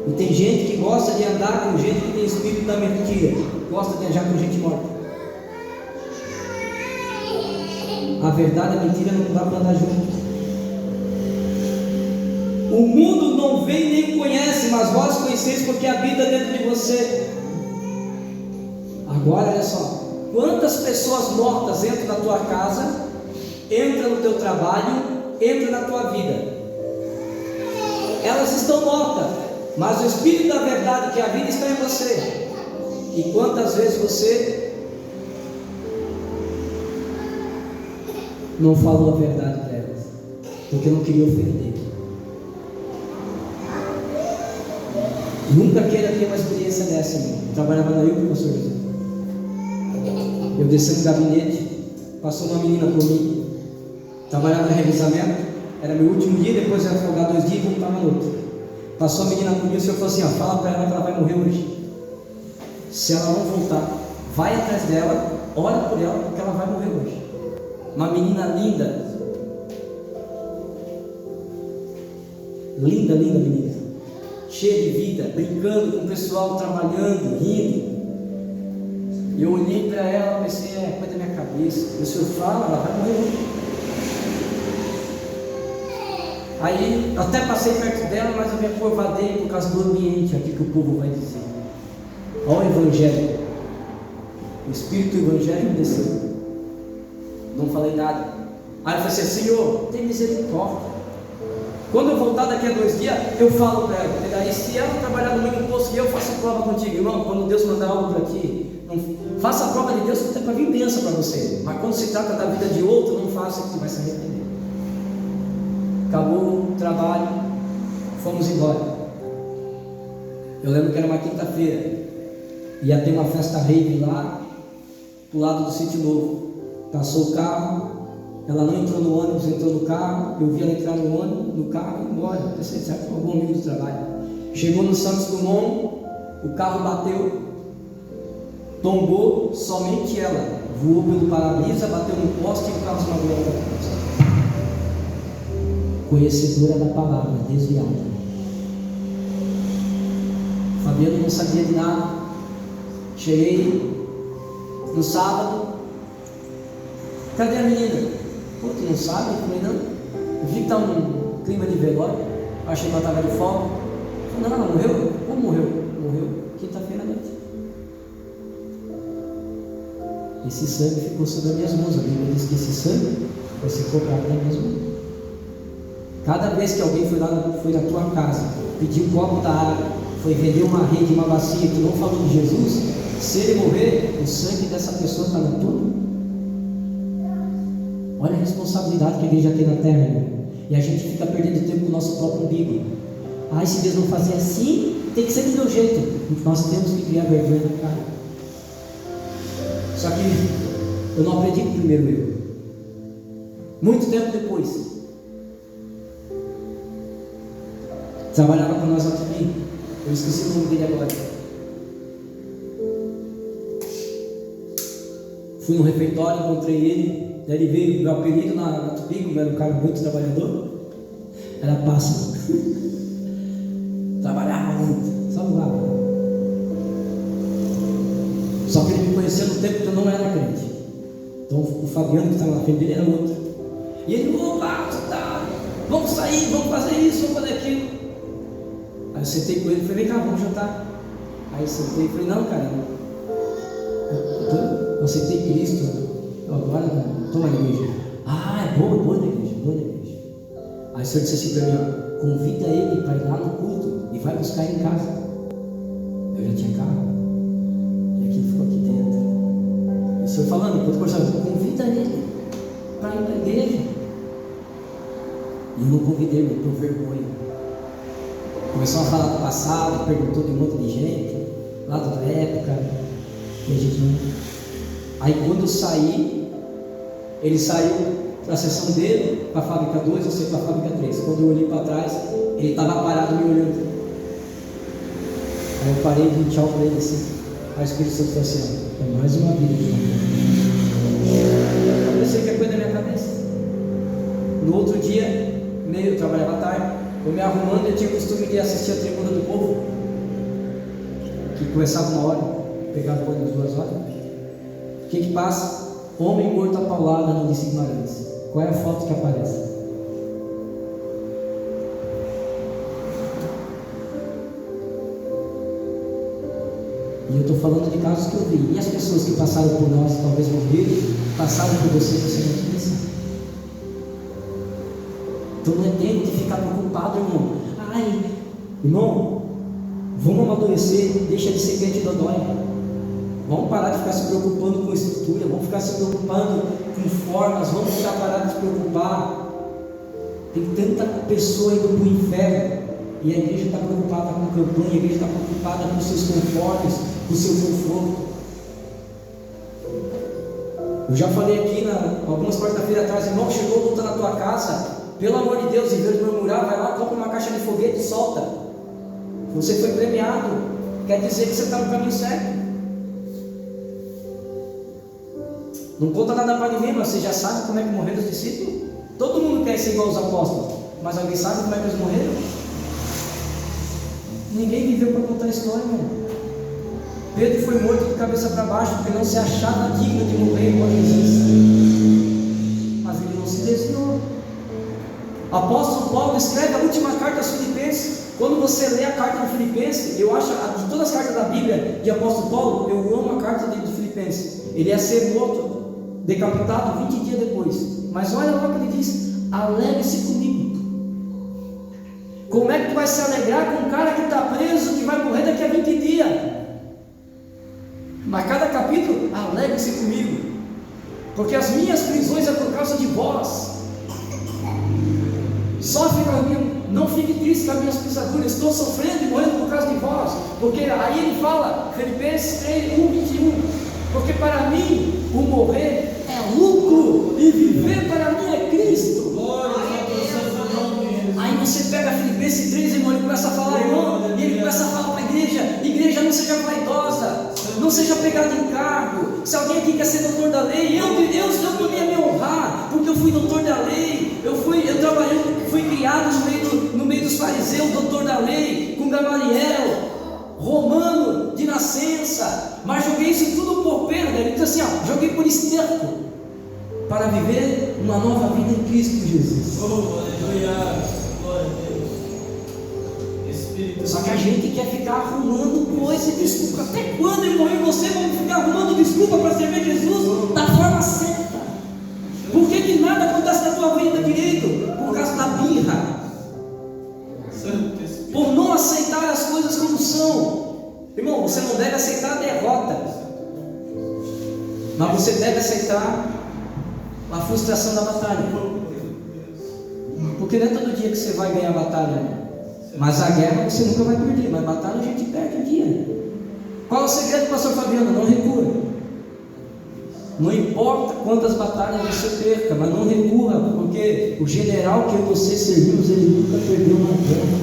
E tem gente que gosta de andar com gente que tem espírito da mentira, gosta de andar com gente morta. A verdade e a mentira não dá para andar junto. O mundo não vê nem conhece, mas vós conheceis, porque habita dentro de você. Agora olha só, quantas pessoas mortas entram na tua casa, entram no teu trabalho, entram na tua vida? Elas estão mortas, mas o Espírito da verdade, que é a vida, está em você. E quantas vezes você não falou a verdade para elas, porque não queria ofender? Nunca queira ter uma experiência dessa, irmão. Eu trabalhava na UPA, pastor José. Eu desci no gabinete, passou uma menina por mim, trabalhava no revisamento, era meu último dia, depois eu ia folgar 2 dias e voltava no outro. Passou a menina por mim, o senhor falou assim, ó, fala para ela que ela vai morrer hoje. Se ela não voltar, vai atrás dela, ora por ela, porque ela vai morrer hoje. Uma menina linda, linda menina, cheia de vida, brincando com o pessoal, trabalhando, rindo. Eu olhei para ela, pensei, coisa da minha cabeça. O senhor fala, ela vai morrer hoje. Aí até passei perto dela, mas eu me acovardei por causa do ambiente aqui que o povo vai dizer. Olha o Evangelho. O Espírito do Evangelho desceu. Não falei nada. Aí eu falei assim: Senhor, tem misericórdia. Quando eu voltar daqui a 2 dias, eu falo para ela. E daí, se ela trabalhar no mesmo posto que eu, faço prova contigo. Irmão, quando Deus mandar algo para ti, não faça a prova de Deus, porque para vir bênção para você. Mas quando se trata da vida de outro, não faça, que você vai se arrepender. Acabou o trabalho, fomos embora. Eu lembro que era uma quinta-feira, ia ter uma festa rave lá do lado do Sítio Novo. Passou o carro, ela não entrou no ônibus, entrou no carro. Eu vi ela entrar no ônibus, no carro e ir embora. Pensei, certo, com algum amigo do trabalho. Chegou no Santos Dumont, o carro bateu, tombou, somente ela voou pelo para-brisa, bateu no poste e o carro se magoou para trás. Conhecedora da palavra, desviada. Fabiano não sabia de nada. Cheguei no sábado. Cadê a menina? Pô, tu não sabe? Eu falei, não. Eu vi que está um clima de velório. Achei que ela estava de folga. Eu falei, não, ela morreu? Como morreu? Morreu quinta-feira à noite. Esse sangue ficou sobre as minhas mãos. A Bíblia diz que esse sangue vai ser cobrado nas minhas mãos. Cada vez que alguém foi na tua casa, pediu um copo da água, foi vender uma rede, uma bacia, que não falou de Jesus, se ele morrer, o sangue dessa pessoa está na tua mão. Olha a responsabilidade que a igreja tem na terra, irmão. E a gente fica perdendo tempo com o nosso próprio umbigo. Ah, se Deus não fazer assim, tem que ser do meu jeito. Nós temos que criar vergonha na cara. Só que eu não aprendi com o primeiro erro. Muito tempo depois, trabalhava com nós na Tupi. Eu esqueci o nome dele agora. Fui no refeitório, encontrei ele. Daí ele veio, meu apelido na Tupi, era um cara muito trabalhador. Era pássaro. Trabalhava muito, só lá. Só que ele me conheceu no tempo que eu não era crente. Então o Fabiano que estava na frente dele era outro. E ele, opa, tá, vamos sair, vamos fazer isso, vamos fazer aquilo. Aí eu sentei com ele e falei, vem cá, vamos jantar. Aí eu sentei e falei, não, cara, eu aceitei Cristo, agora estou na igreja. Ah, é boa na igreja, boa na igreja. Aí o senhor disse assim para mim, convida ele para ir lá no culto e vai buscar ele em casa. Eu já tinha carro. E aquilo ficou aqui dentro. E o senhor falando, enquanto conversava, convida ele para ir para a igreja. E eu não convidei, eu por vergonha. Começou a falar do passado, perguntou de um monte de gente, lá da época, e a gente não. Aí quando eu saí, ele saiu para a sessão dele, para a fábrica 2, eu saí para a fábrica 3. Quando eu olhei para trás, ele estava parado me olhando. Aí eu parei e dei tchau para ele assim. Aí o Espírito Santo falou assim: é mais uma vida de eu pensei que é coisa da minha cabeça. No outro dia, eu trabalhava à tarde, eu me arrumando, eu tinha o costume de assistir a Tribuna do Povo, que começava 1 hora, pegava depois das 2 horas. O que passa? Homem morto a paulada no Ulisses Guimarães. Qual é a foto que aparece? E eu estou falando de casos que eu vi. E as pessoas que passaram por nós, talvez morreram, passaram por você não conhece. Então não é tempo de ficar preocupado, irmão. Ai, irmão, vamos amadurecer, deixa de ser crente dodói. Vamos parar de ficar se preocupando com estrutura, vamos ficar se preocupando com formas, vamos ficar parar de se preocupar. Tem tanta pessoa indo para o inferno e a igreja está preocupada com campanha, a igreja está preocupada com seus confortos, com o seu conforto. Eu já falei aqui algumas quarta-feiras atrás, irmão, chegou luta na tua casa, pelo amor de Deus, em vez de murmurar, vai lá, compra uma caixa de foguete e solta. Você foi premiado, quer dizer que você está no caminho certo. Não conta nada para ninguém, mas você já sabe como é que morreram os discípulos? Todo mundo quer ser igual aos apóstolos, mas alguém sabe como é que eles morreram? Ninguém viveu para contar a história, irmão. Pedro foi morto de cabeça para baixo, porque não se achava digno de morrer igual a Jesus. Mas ele não se desviou. O apóstolo Paulo escreve a última carta aos Filipenses. Quando você lê a carta de Filipenses, eu acho, de todas as cartas da Bíblia de apóstolo Paulo, eu amo a carta de Filipenses. Ele ia ser morto decapitado 20 dias depois. Mas olha lá o que ele diz: alegre-se comigo. Como é que tu vai se alegrar com um cara que está preso, que vai morrer daqui a 20 dias? Mas cada capítulo, alegre-se comigo, porque as minhas prisões é por causa de vós. Sofre comigo, não fique triste com as minhas pisaduras, estou sofrendo e morrendo por causa de vós. Porque aí ele fala, Filipenses 3:1-21, porque para mim o morrer é lucro e viver para mim é Cristo. Aí você pega Filipenses 3, irmão, ele começa a falar, irmão, e ele começa a falar para a igreja: igreja, não seja vaidosa, não seja pegado em cargo. Se alguém aqui quer ser doutor da lei, eu podia me honrar, porque eu fui doutor da lei, eu trabalhei, fui criado no meio dos fariseus, doutor da lei, com Gamaliel, romano de nascença, mas joguei isso tudo por perda. Ele diz assim, ó, joguei por esterco, para viver uma nova vida em Cristo Jesus. Aleluia. Glória a Deus. Só que a gente quer ficar arrumando coisa e desculpa. Até quando, irmão, eu e você vamos ficar arrumando desculpa para servir Jesus da forma certa? Por que nada acontece na tua vida direito? Por causa da birra, por não aceitar as coisas como são. Irmão, você não deve aceitar a derrota, mas você deve aceitar a frustração da batalha. Porque não é todo dia que você vai ganhar a batalha, mas a guerra você nunca vai perder, mas a batalha a gente perde um dia. Qual é o segredo, pastor Fabiano? Não recua. Não importa quantas batalhas você perca, mas não recua, porque o general que você servimos, ele nunca perdeu uma guerra.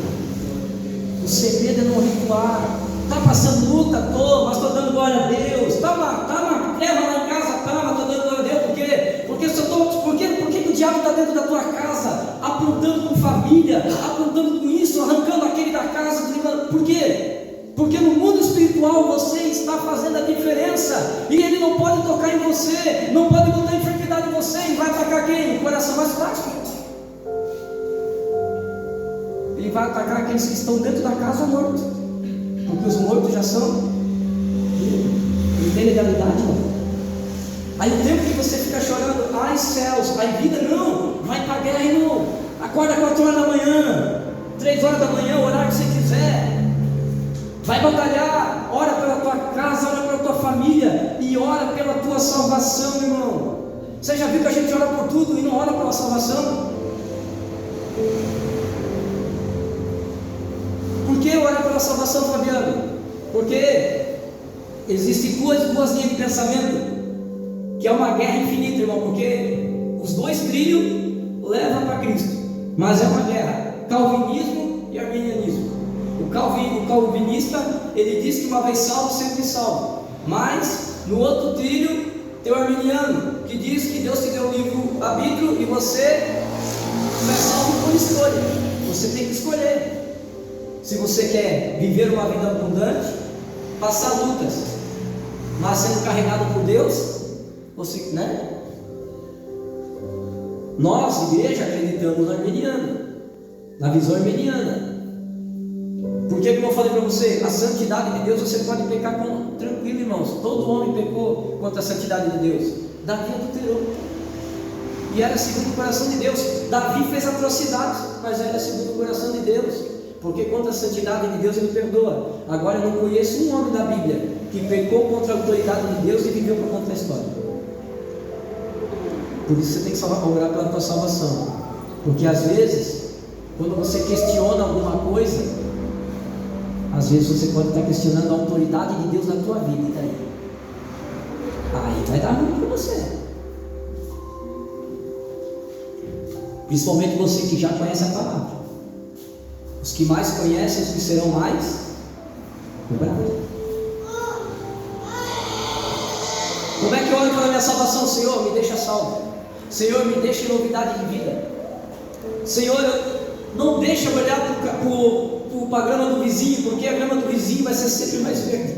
O segredo é não recuar. Está passando luta, mas estou dando glória a Deus. Está uma guerra lá em casa, mas estou dando glória a Deus. Por quê? Por que o diabo está dentro da tua casa, apontando com família, apontando com isso, arrancando aquele da casa? Por quê? Porque no mundo espiritual você está fazendo a diferença, e ele não pode tocar em você, não pode botar enfermidade em você, e vai atacar quem? O coração mais fraco. Ele vai atacar aqueles que estão dentro da casa mortos, porque os mortos já são, não tem legalidade, não. Aí o tempo que você fica chorando, ai céus, ai vida, não, vai para a guerra, irmão. Acorda 4 horas da manhã, 3 horas da manhã, o horário que você quiser. Vai batalhar, ora pela tua casa, ora pela tua família e ora pela tua salvação, irmão. Você já viu que a gente ora por tudo e não ora pela salvação? Por que orar pela salvação, Fabiano? Porque existem duas linhas de pensamento, que é uma guerra infinita, irmão, porque os dois trilhos levam para Cristo, mas é uma guerra, calvinismo e arminianismo. O calvinista, ele diz que uma vez salvo, sempre salvo, mas no outro trilho tem o arminiano, que diz que Deus te deu o livre-arbítrio e você é salvo por escolha. Você tem que escolher se você quer viver uma vida abundante, passar lutas, mas sendo carregado por Deus, você, né? Nós, igreja, acreditamos no arminiano, na visão arminiana. Por que eu falei para você? A santidade de Deus, você pode pecar tranquilo, irmãos. Todo homem pecou contra a santidade de Deus. Davi adulterou e era segundo o coração de Deus. Davi fez atrocidades, mas era segundo o coração de Deus, porque contra a santidade de Deus ele perdoa. Agora eu não conheço um homem da Bíblia que pecou contra a autoridade de Deus e viveu para contra a história. Por isso você tem que orar pela tua salvação, porque às vezes, quando você questiona alguma coisa, às vezes você pode estar questionando a autoridade de Deus na tua vida, e daí? Aí vai dar ruim para você. Principalmente você que já conhece a palavra. Os que mais conhecem, os que serão mais cobrados. Como é que eu oro pela minha salvação? Senhor, me deixa salvo. Senhor, me deixa em novidade de vida. Senhor, não deixa eu olhar para a grama do vizinho, porque a grama do vizinho vai ser sempre mais verde.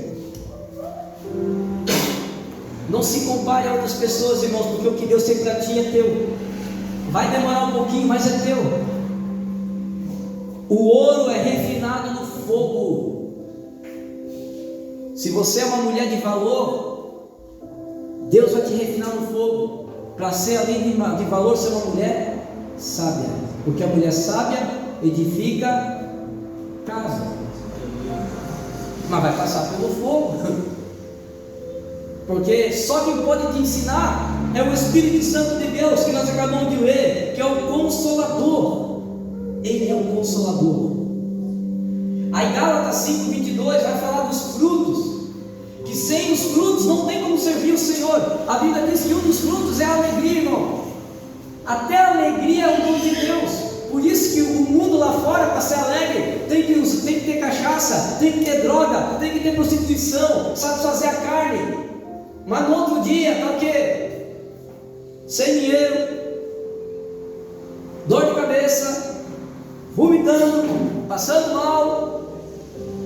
Não se compare a outras pessoas, irmãos, porque o que Deus tem para ti é teu. Vai demorar um pouquinho, mas é teu. O ouro é refinado no fogo. Se você é uma mulher de valor, Deus vai te refinar no fogo, para ser além de valor, ser uma mulher sábia, porque a mulher sábia edifica casa, mas vai passar pelo fogo, porque só quem pode te ensinar é o Espírito Santo de Deus, que nós acabamos de ler, que é o Consolador. Ele é o Consolador. Aí Gálatas 5:22 vai falar dos frutos, que sem os frutos não tem como servir o Senhor. A Bíblia diz que um dos frutos é a alegria, irmão. Até a alegria é um dom de Deus. Por isso que o mundo lá fora, para ser alegre, tem que ter cachaça, tem que ter droga, tem que ter prostituição, sabe fazer a carne. Mas no outro dia está o quê? Sem dinheiro, dor de cabeça, vomitando, passando mal,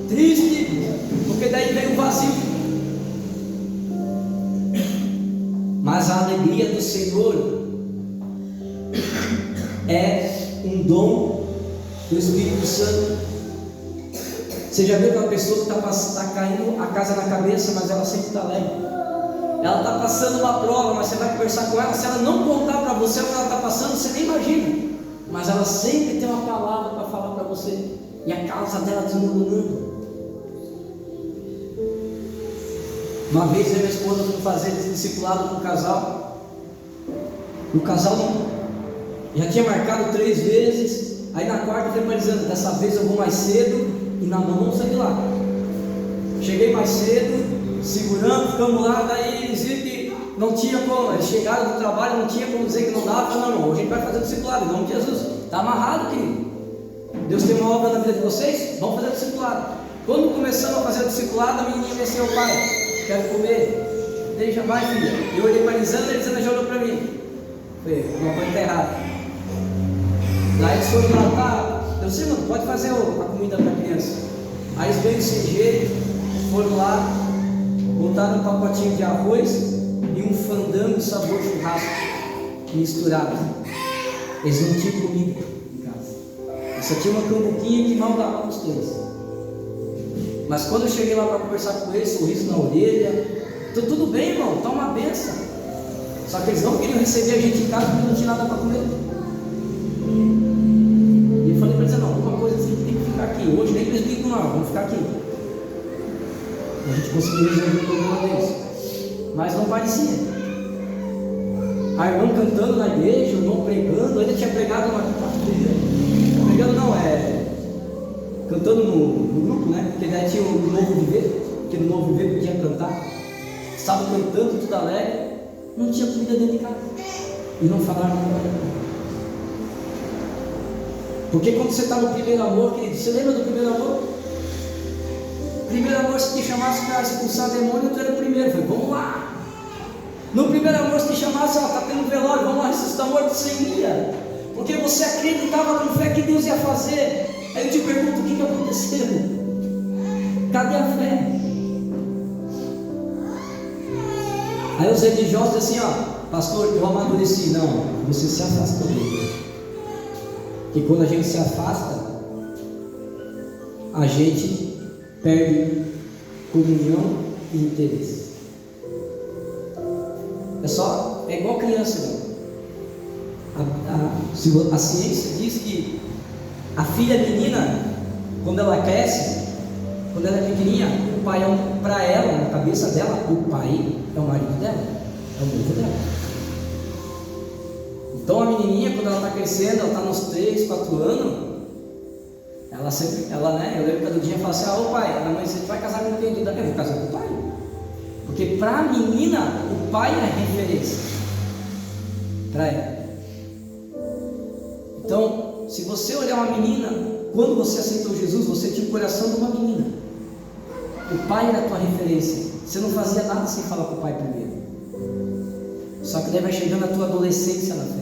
triste, porque daí vem o vazio. Mas a alegria do Senhor é um dom do Espírito Santo. Você já viu aquela pessoa que está caindo a casa na cabeça, mas ela sempre está alegre? Ela está passando uma prova, mas você vai conversar com ela. Se ela não contar para você o que ela está passando, você nem imagina. Mas ela sempre tem uma palavra para falar para você. E a causa dela desmoronando. Uma vez eu e minha esposa fomos fazer discipulado com um casal. O casal já tinha marcado 3 vezes. Aí na quarta eu falei para eles: dessa vez eu vou mais cedo e não vamos sair de lá. Cheguei mais cedo, segurando, ficamos lá. Daí eles viram que não tinha como. Eles chegaram do trabalho, não tinha como dizer que não dava. Falaram: não, hoje a gente vai fazer o discipulado, em nome de Jesus. Está amarrado, querido. Deus tem uma obra na vida de vocês, vamos fazer o discipulado. Quando começamos a fazer o discipulado, a menininha disse: ô pai, quero comer. Deixa, vai, filha. Eu olhei para a Elisandra já olhou para mim. Falei: uma coisa está errada. Daí eles foram lá: tá. Eu sei, mano, pode fazer a comida para a criança. Aí eles veio sem jeito, foram lá, botaram um pacotinho de arroz e um fandango sabor churrasco misturado. Eles não tinham comida em casa. Só tinha uma cambuquinha que mal dava para os 3. Mas quando eu cheguei lá para conversar com eles, sorriso na orelha, tudo bem, irmão, tá uma benção. Só que eles não queriam receber a gente em casa porque não tinha nada para comer. E eu falei para eles: não, alguma coisa assim tem que ficar aqui. Hoje nem presbítero não, vamos ficar aqui. E a gente conseguiu resolver o problema deles. Mas não parecia. A irmã cantando na igreja, o irmão pregando. Ainda tinha pregado pregando não, cantando no grupo, né? Porque daí tinha o Novo Viver, que no Novo Viver podia cantar. Estavam cantando, tudo alegre. Não tinha comida dentro de casa. E não falaram nada. Porque quando você está no primeiro amor, querido, você lembra do primeiro amor? Primeiro amor, se te chamasse para expulsar demônio, tu era o primeiro. Eu falei: vamos lá. No primeiro amor, se te chamasse: está tendo um velório, vamos lá ressuscitar morto, você ia. Porque você acreditava com fé que Deus ia fazer. Aí eu te pergunto: o que aconteceu? Cadê a fé? Aí os religiosos dizem assim: pastor, eu amadureci. Não, você se afastou dele. Porque quando a gente se afasta, a gente perde comunhão e interesse. É igual criança, né? A ciência diz que a filha menina, quando ela cresce, quando ela é pequenininha, o pai para ela, na cabeça dela, o pai é o marido dela, é o noivo dela. Então a menininha, quando ela está crescendo, ela está nos 3, 4 anos, eu lembro que cada dia fala assim: ô pai, a mãe, você vai casar com quem? Eu vou casar com o pai. Porque para a menina, o pai é a referência para ela. Então, se você olhar uma menina, quando você aceitou Jesus, você tinha o coração de uma menina. O pai era a tua referência. Você não fazia nada sem falar com o pai primeiro. Só que daí vai chegando a tua adolescência na fé.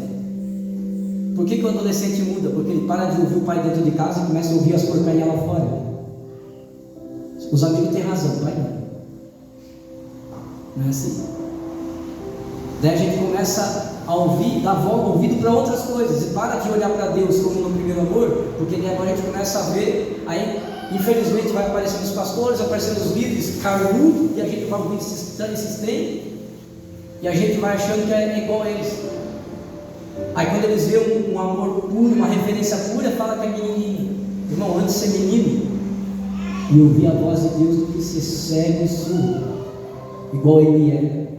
Por que o adolescente muda? Porque ele para de ouvir o pai dentro de casa e começa a ouvir as porcarias lá fora. Os amigos têm razão, o pai não. Não é assim. Daí a gente começa a ouvir, dar ouvido para outras coisas e para de olhar para Deus como no primeiro amor, porque daí agora a gente começa a ver, aí infelizmente vai aparecendo os pastores, aparecendo os líderes, carnudo, e a gente vai ouvir esses trem. e a gente vai achando que é igual a eles. Aí quando eles veem um amor puro, uma referência pura, fala que é menino. Irmão, antes de ser menino e ouvir a voz de Deus do que ser cego e surdo, igual ele era.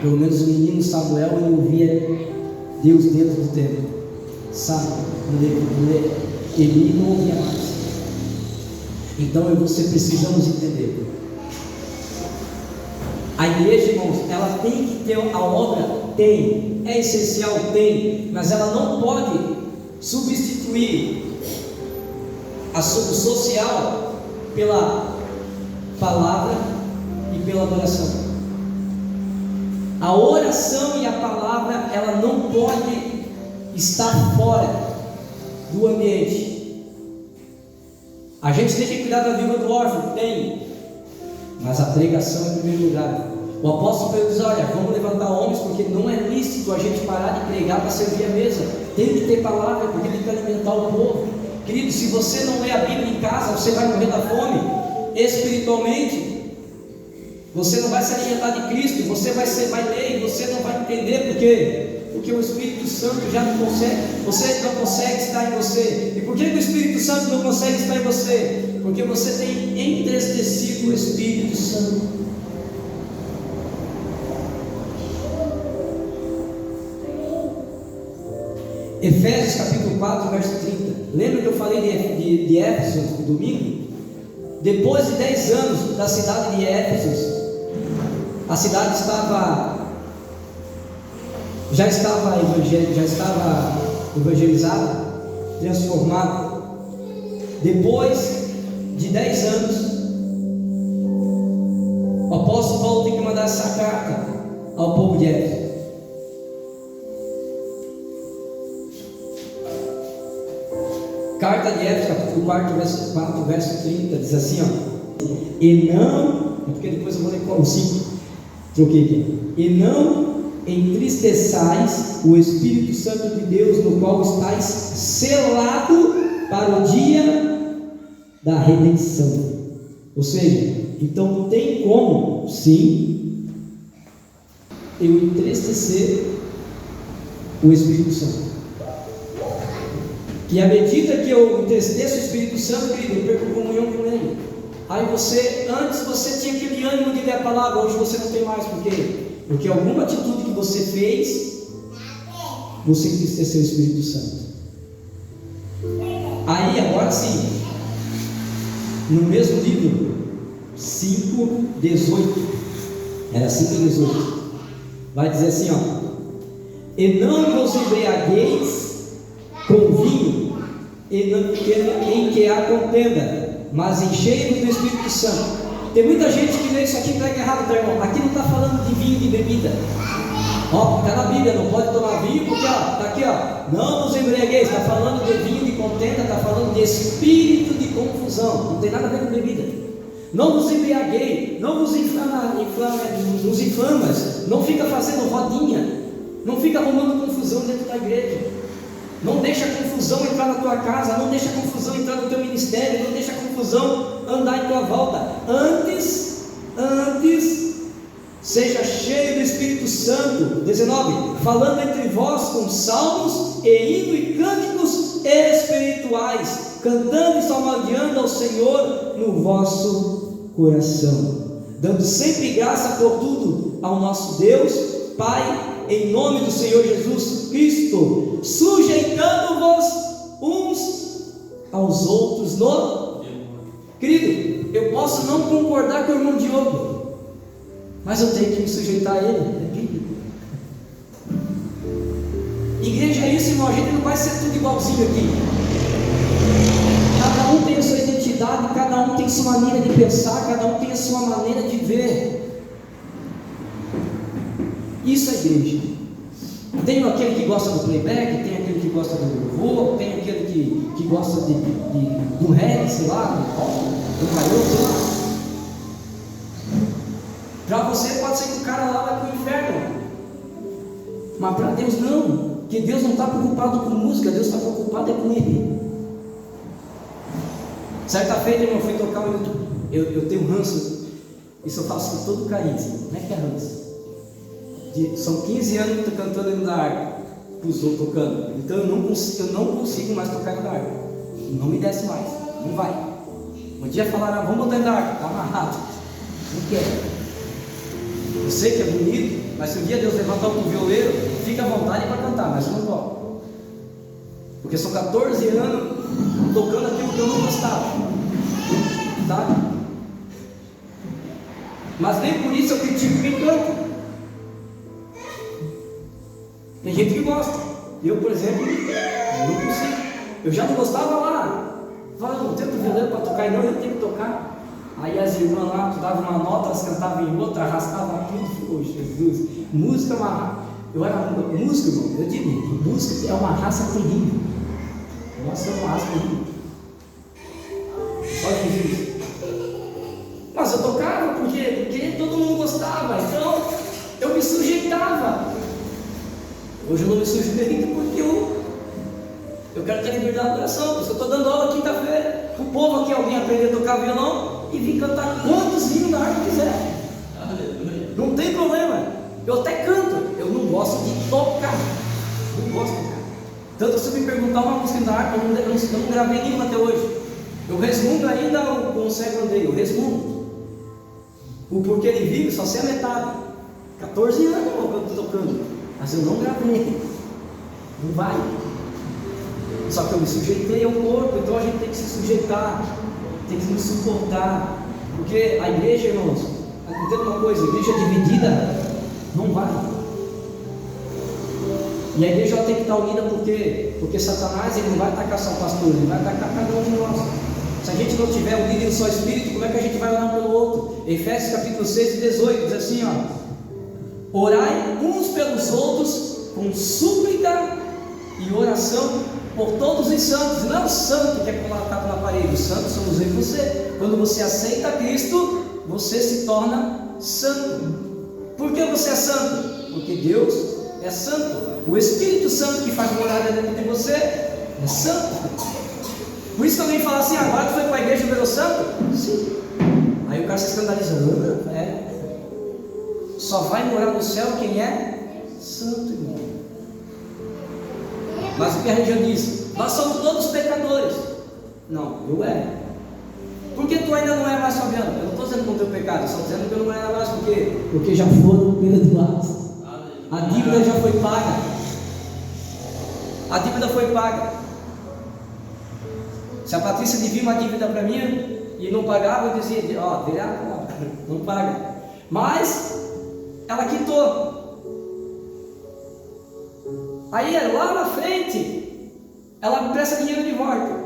Pelo menos o menino Samuel, ele ouvia Deus dentro do templo, sabe? Ele não ouvia mais. Então eu e você precisamos entender. A igreja, irmãos, ela tem que ter a obra, tem, é essencial, tem, mas ela não pode substituir o social pela palavra e pela adoração. A oração e a palavra, ela não pode estar fora do ambiente. A gente tem que cuidar da vida do órfão, tem, mas a pregação é em primeiro lugar. O apóstolo Pedro diz: olha, vamos levantar homens, porque não é lícito a gente parar de pregar para servir a mesa. Tem que ter palavra, porque tem que alimentar o povo. Querido, se você não lê a Bíblia em casa, você vai morrer da fome. Espiritualmente, você não vai se alimentar de Cristo. Você vai ler e você não vai entender. Por quê? Porque o Espírito Santo já não consegue. Você não consegue estar em você. E por que o Espírito Santo não consegue estar em você? Porque você tem entristecido o Espírito Santo. Efésios capítulo 4, verso 30. Lembra que eu falei de Éfeso no domingo? Depois de 10 anos da cidade de Éfeso, a cidade já estava evangelizada, transformada. Depois de 10 anos, o apóstolo Paulo tem que mandar essa carta ao povo de Éfeso. Carta de Éfeso, capítulo 4, verso 30, diz assim, ó: e não, é porque depois eu vou ler o 5, troquei aqui. E não entristeçais o Espírito Santo de Deus, no qual estáis selado para o dia da redenção. Ou seja, então tem como, sim, eu entristecer o Espírito Santo. E à medida que eu entristeço o Espírito Santo, querido, eu perco comunhão com Ele. Aí antes você tinha aquele ânimo de ler a palavra, hoje você não tem mais. Por quê? Porque alguma atitude que você fez, você entristeceu o Espírito Santo. Aí, agora sim, no mesmo livro, 5:18, era 5:18, vai dizer assim, ó: e não vos embriagueis com vinho, em que há contenda, mas enchei-vos do Espírito Santo. Tem muita gente que lê isso aqui e pega errado, tá, irmão? Aqui não está falando de vinho, de bebida. Ó, está na Bíblia, não pode tomar vinho, porque ó, está aqui, ó, não vos embriagueis. Está falando de vinho de contenda, está falando de espírito de confusão. Não tem nada a ver com bebida. Não vos embriagueis, não vos inflamas, não fica fazendo rodinha, não fica arrumando confusão dentro da igreja. Não deixa a confusão entrar na tua casa, não deixa a confusão entrar no teu ministério, não deixa a confusão andar em tua volta. Antes, seja cheio do Espírito Santo. 19, falando entre vós com salmos e hino e cânticos espirituais, cantando e salmodiando ao Senhor no vosso coração, dando sempre graça por tudo ao nosso Deus, Pai, em nome do Senhor Jesus Cristo, sujeitando-vos uns aos outros no... Querido, eu posso não concordar com o irmão Diogo, mas eu tenho que me sujeitar a ele, é bíblico. Igreja é isso, irmão, a gente não vai ser tudo igualzinho aqui. Cada um tem a sua identidade, cada um tem a sua maneira de pensar, cada um tem a sua maneira de ver. Isso é igreja. Tem aquele que gosta do playback, tem aquele que gosta do louvor, tem aquele que gosta do reggae, sei lá, do caiô, sei lá. Para você pode ser que o cara lá vai para o inferno, mas para Deus não, porque Deus não está preocupado com música, Deus está preocupado é com Ele. Certa feita, irmão, eu fui tocar eu tenho ranço Isso eu faço com todo carinho, não é que é ranço. São 15 anos que eu estou cantando hino da harpa, usou tocando. Então eu não consigo mais tocar hino da harpa. Não me desce mais, não vai. Um dia falaram, vamos botar hino da harpa, está amarrado. Não quero. Eu sei que é bonito, mas se um dia Deus levantar o violeiro, fica à vontade para cantar, mas eu não toco. Porque são 14 anos tocando aquilo que eu não gostava. Tá? Mas nem por isso eu critico quem canta. Tem gente que gosta. Eu, por exemplo, não consigo. Eu já não gostava lá. Falava, não tento violão para tocar, e não, eu tenho que tocar. Aí as irmãs lá davam uma nota, elas cantavam em outra, arrastavam tudo. Oh, Jesus, música é uma. Eu era músico, irmão. Eu digo, música é uma raça terrível. Nossa, é uma raça terrível. Só Jesus. Mas eu tocava porque todo mundo gostava, então eu me sujeitava. Hoje eu não me sujeito porque eu quero ter liberdade de oração. Por isso eu estou dando aula quinta-feira. O povo aqui, alguém aprender a tocar violão e vir cantar quantos hinos da harpa quiser. Não tem problema. Eu até canto, eu não gosto de tocar. Não gosto de tocar. Tanto se me perguntar uma música da harpa, eu não gravei nenhuma até hoje. Eu resmundo ainda com o Second Day, eu resmundo. O porquê ele vive só sei a metade. 14 anos eu estou tocando, mas eu não gravei. Não vai. Só que eu me sujeitei ao corpo, então a gente tem que se sujeitar, tem que nos suportar. Porque a igreja, irmãos, entenda uma coisa, a igreja dividida não vai. E a igreja ela tem que estar unida porque Satanás ele não vai atacar só o pastor, ele vai atacar cada um de nós. Se a gente não tiver unido em um só espírito, como é que a gente vai orar um pelo outro? Efésios capítulo 6 e 18 diz assim, ó: orai uns pelos outros com súplica e oração por todos os santos. Não é o santo que é colocado na parede, os santos somos eu e você. Quando você aceita Cristo, você se torna santo. Por que você é santo? Porque Deus é santo. O Espírito Santo que faz morada dentro de você é santo. Por isso que alguém fala assim, agora tu foi para a igreja e virou santo? Sim. Aí o cara se escandaliza. Só vai morar no céu quem é santo, irmão. Mas o que a religião diz? Nós somos todos pecadores. Não, eu era. Por que tu ainda não é mais, Fabiano? Eu não estou dizendo com o teu pecado, estou dizendo que eu não era mais. Por quê? Porque já foram perdoados. A dívida já foi paga. A dívida foi paga. Se a Patrícia devia uma dívida para mim e não pagava, eu dizia, não paga. Mas ela quitou. Aí lá na frente, ela me presta dinheiro de volta.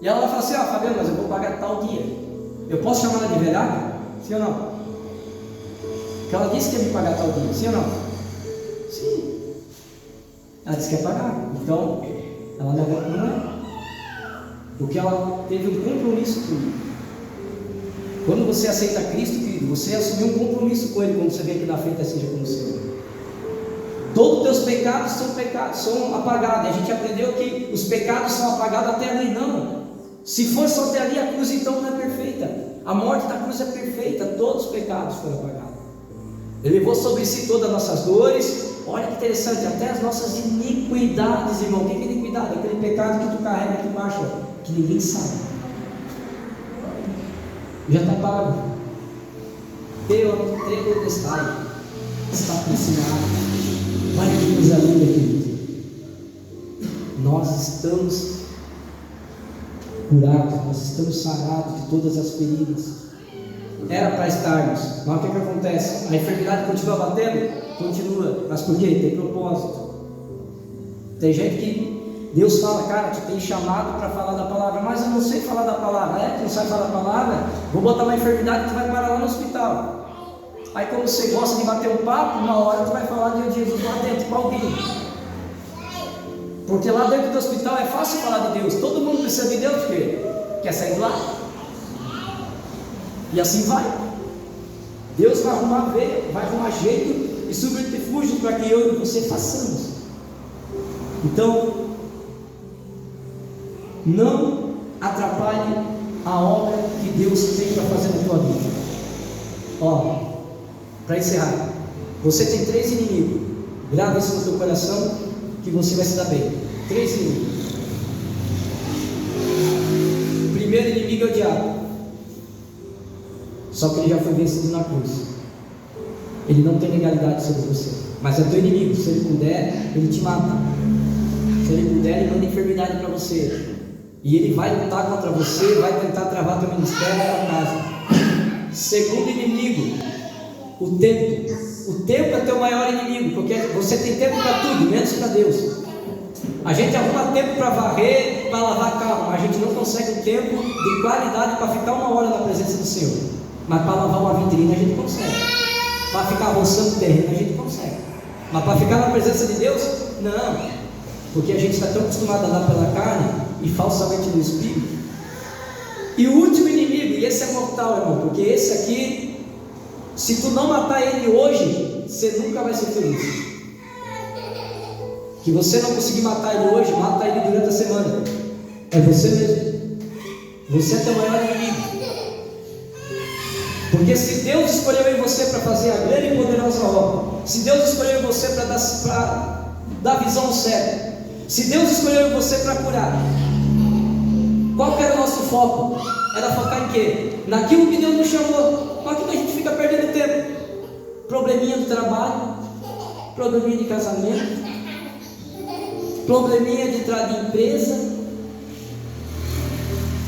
E ela fala assim, Fabiano, mas eu vou pagar tal dia. Eu posso chamar ela de velhaca? Sim ou não? Porque ela disse que ia me pagar tal dia, sim ou não? Sim. Ela disse que ia pagar. Então, ela não é. Porque ela teve um compromisso comigo. Quando você aceita Cristo, querido, você assumiu um compromisso com Ele quando você vem aqui na frente seja como Senhor. Todos os teus pecados são apagados. A gente aprendeu que os pecados são apagados até ali, não. Se for só até ali, a cruz então não é perfeita. A morte da cruz é perfeita, todos os pecados foram apagados. Ele levou sobre si todas as nossas dores. Olha que interessante, até as nossas iniquidades, irmão. O que é iniquidade? Aquele pecado que tu carrega aqui embaixo, que ninguém sabe. Já está pago. Teotestai está consignado. Olha que coisa linda, querido. Nós estamos curados, nós estamos sarados de todas as feridas. Era para estarmos, mas o que acontece? A enfermidade continua batendo? Continua, mas por quê? Tem propósito. Tem gente que Deus fala, cara, tu tem chamado para falar da palavra, mas eu não sei falar da palavra. Tu não sabe falar da palavra? Vou botar uma enfermidade que tu vai parar lá no hospital. Aí como você gosta de bater um papo, uma hora tu vai falar de Jesus lá dentro para alguém. Porque lá dentro do hospital é fácil falar de Deus. Todo mundo precisa de Deus, porque quer sair de lá. E assim vai. Deus vai arrumar jeito e subterfúgio para que eu e você façamos. Então, não atrapalhe a obra que Deus tem para fazer na tua vida. Ó, para encerrar, você tem 3 inimigos. Grava isso no teu coração, que você vai se dar bem. 3 inimigos. O primeiro inimigo é o diabo. Só que ele já foi vencido na cruz. Ele não tem legalidade sobre você, mas é teu inimigo. Se ele puder, ele te mata. Se ele puder, ele manda enfermidade para você. E ele vai lutar contra você, vai tentar travar teu ministério e tua casa. Segundo inimigo, o tempo. O tempo é teu maior inimigo, porque você tem tempo para tudo, menos para Deus. A gente arruma tempo para varrer, para lavar carro, mas a gente não consegue um tempo de qualidade para ficar 1 hora na presença do Senhor. Mas para lavar uma vitrine a gente consegue. Para ficar roçando o terreno a gente consegue. Mas para ficar na presença de Deus, não. Porque a gente está tão acostumado a andar pela carne e falsamente no Espírito. E o último inimigo, e esse é mortal, irmão, porque esse aqui, se tu não matar ele hoje, você nunca vai ser feliz. Que você não conseguir matar ele hoje, mata ele durante a semana. É você mesmo. Você é teu maior inimigo. Porque se Deus escolheu em você para fazer a grande e poderosa obra, se Deus escolheu em você para dar visão certa, se Deus escolheu em você para curar, qual que era o nosso foco? Era focar em quê? Naquilo que Deus nos chamou. Mas que a gente fica perdendo tempo. Probleminha do trabalho, probleminha de casamento, probleminha de empresa.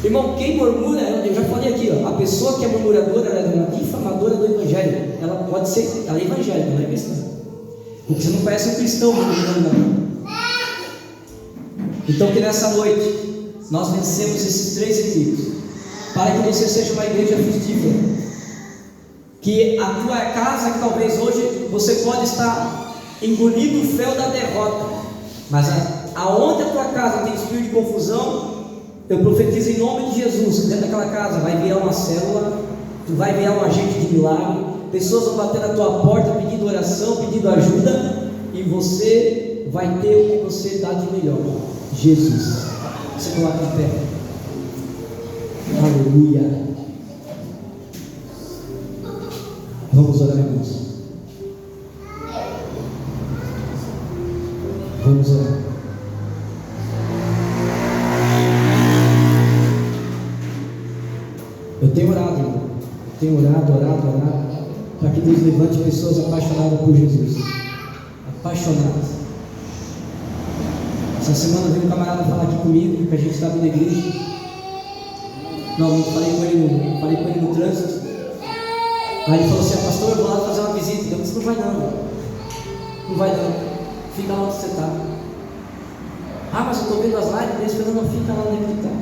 Irmão, quem murmura, eu já falei aqui, ó, a pessoa que é murmuradora, ela é uma difamadora do Evangelho. Ela pode ser, ela é evangélica, não é cristã. Porque você não conhece um cristão murmurando, não. Então que nessa noite nós vencemos esses 3 inimigos, para que você seja uma igreja frutífera. Que a tua casa, que talvez hoje você pode estar engolindo o fel da derrota, mas aonde a tua casa tem espírito de confusão, eu profetizo em nome de Jesus, dentro daquela casa vai virar uma célula, tu vai virar um agente de milagre, pessoas vão bater na tua porta pedindo oração, pedindo ajuda, e você vai ter o que você dá de melhor. Jesus. Você coloca em pé. Aleluia. Vamos orar, irmãos. Vamos orar. Eu tenho orado, irmão. Tenho orado, para que Deus levante pessoas apaixonadas por Jesus. Apaixonadas. Essa semana veio um camarada falar aqui comigo, que a gente estava na igreja. Não, falei com ele no trânsito. Aí ele falou assim: pastor, eu vou lá fazer uma visita. Eu disse: não vai não. Não vai não. Fica lá onde você está. Ah, mas eu estou vendo as lives desse. Eu falei: não, fica lá onde ele está.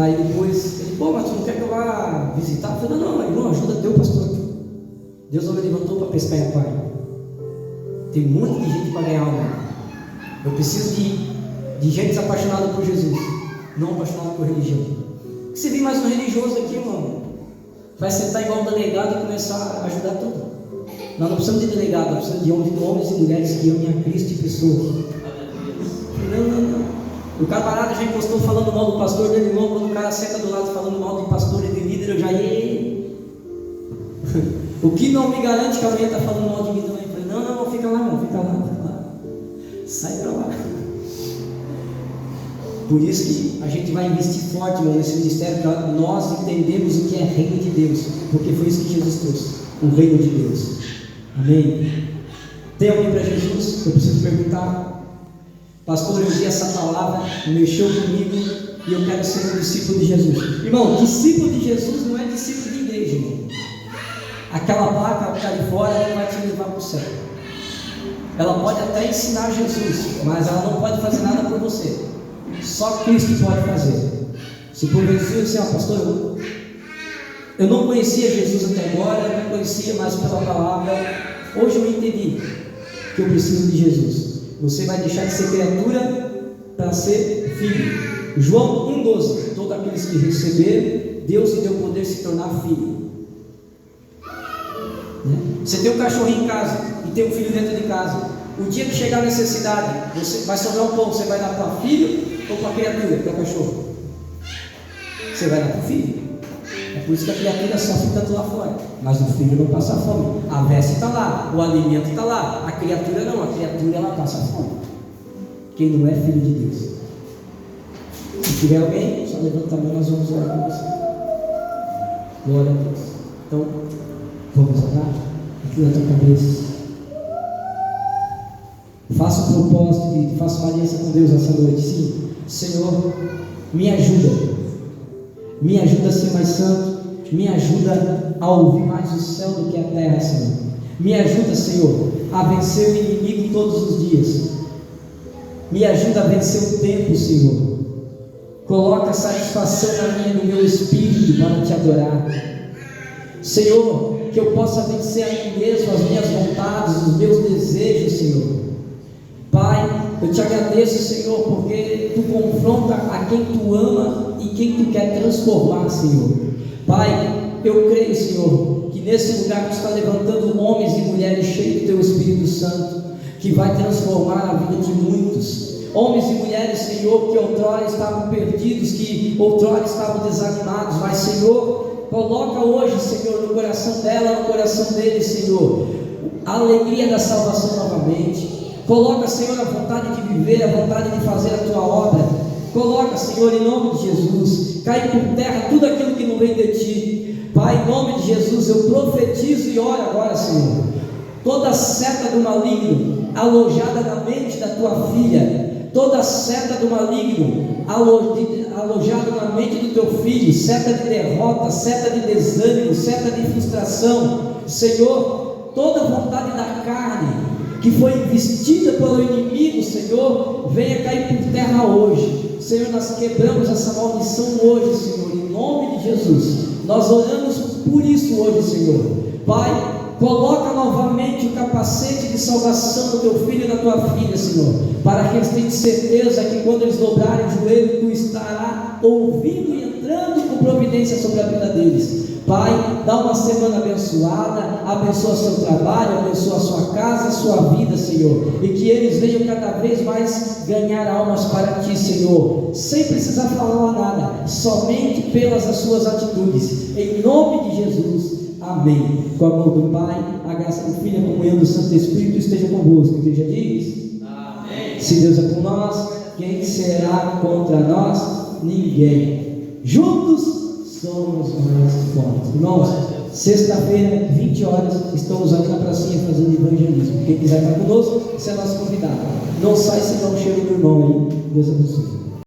Aí depois ele: pô, mas tu não quer que eu vá visitar? Eu falei: não, irmão, ajuda teu pastor. Deus não me levantou para pescar em aquário. Tem um monte de gente para ganhar alma. Eu preciso de gente apaixonada por Jesus, não apaixonada por religião. Se vir mais um religioso aqui, irmão, vai sentar igual um delegado e começar a ajudar tudo. Nós não precisamos de delegado, nós precisamos de homens e mulheres que amem a Cristo e pessoas. Não. O camarada já encostou falando mal do pastor dele, irmão. Quando o cara senta do lado falando mal de pastor e de líder, eu já ia. O que não me garante que alguém está falando mal de mim também? Eu falei: não, fica lá, irmão, fica lá. Sai para lá. Por isso que a gente vai investir forte, irmão, nesse ministério, para nós entendermos o que é reino de Deus, porque foi isso que Jesus trouxe, o reino de Deus. Amém? Tem alguém para Jesus? Eu preciso perguntar. Pastor, eu vi essa palavra, mexeu comigo e eu quero ser um discípulo de Jesus. Irmão, discípulo de Jesus não é discípulo de igreja, irmão. Aquela placa que está ali fora não vai te levar para o céu. Ela pode até ensinar Jesus, mas ela não pode fazer nada por você. Só Cristo pode fazer. Se por vezes você é pastor, eu não conhecia Jesus até agora, eu não conhecia mais pela palavra. Hoje eu entendi que eu preciso de Jesus. Você vai deixar de ser criatura para ser filho. João 1,12: todos aqueles que receberam, Deus lhe deu o poder de se tornar filho. Você tem um cachorrinho em casa e tem um filho dentro de casa. O dia que chegar a necessidade, você vai sobrar um pão, você vai dar para filho ou para criatura, para cachorro? Você vai dar para o filho. Por isso que a criatura sofre tanto lá fora, mas o filho não passa fome. A veste está lá, o alimento está lá. A criatura não, a criatura ela passa fome. Quem não é filho de Deus. Se tiver alguém, só levanta a mão, nós vamos orar com você. Glória a Deus. Então, vamos orar? Aqui na tua cabeça. Faça o propósito, querido. Faça uma aliança com Deus essa noite. Sim, Senhor, me ajuda. Me ajuda a ser mais santo. Me ajuda a ouvir mais o céu do que a terra, Senhor. Me ajuda, Senhor, a vencer o inimigo todos os dias. Me ajuda a vencer o tempo, Senhor. Coloca satisfação na minha, no meu espírito para te adorar. Senhor, que eu possa vencer a mim mesmo, as minhas vontades, os meus desejos, Senhor. Pai, eu te agradeço, Senhor, porque tu confronta a quem tu ama e quem tu quer transformar, Senhor. Pai, eu creio, Senhor, que nesse lugar tu está levantando homens e mulheres cheios do teu Espírito Santo, que vai transformar a vida de muitos. Homens e mulheres, Senhor, que outrora estavam perdidos, que outrora estavam desanimados, mas, Senhor, coloca hoje, Senhor, no coração dela, no coração dele, Senhor, a alegria da salvação novamente. Coloca, Senhor, a vontade de viver, a vontade de fazer a tua obra. Coloca, Senhor, em nome de Jesus, cai por terra tudo aquilo que não vem de ti. Pai, em nome de Jesus, eu profetizo e oro agora, Senhor, toda seta do maligno alojada na mente da tua filha, toda seta do maligno alojada na mente do teu filho, seta de derrota, seta de desânimo, seta de frustração, Senhor, toda vontade da carne que foi investida pelo inimigo, Senhor, venha cair por terra hoje. Senhor, nós quebramos essa maldição hoje, Senhor, em nome de Jesus. Nós oramos por isso hoje, Senhor. Pai, coloca novamente o capacete de salvação do teu filho e da tua filha, Senhor, para que eles tenham certeza que quando eles dobrarem o joelho, tu estará ouvindo e entrando com providência sobre a vida deles. Pai, dá uma semana abençoada, abençoa seu trabalho, abençoa a sua casa, a sua vida, Senhor, e que eles venham cada vez mais ganhar almas para ti, Senhor, sem precisar falar nada, somente pelas as suas atitudes, em nome de Jesus, amém. Com a mão do Pai, a graça do Filho e a comunhão do Santo Espírito esteja convosco. A igreja diz: amém. Se Deus é por nós, quem será contra nós? Ninguém. Juntos somos mais fortes. Irmãos, sexta-feira, 20 horas, estamos ali na pracinha fazendo evangelismo. Quem quiser estar conosco, você é nosso convidado. Não sai sem dar um cheiro do irmão aí. Deus abençoe.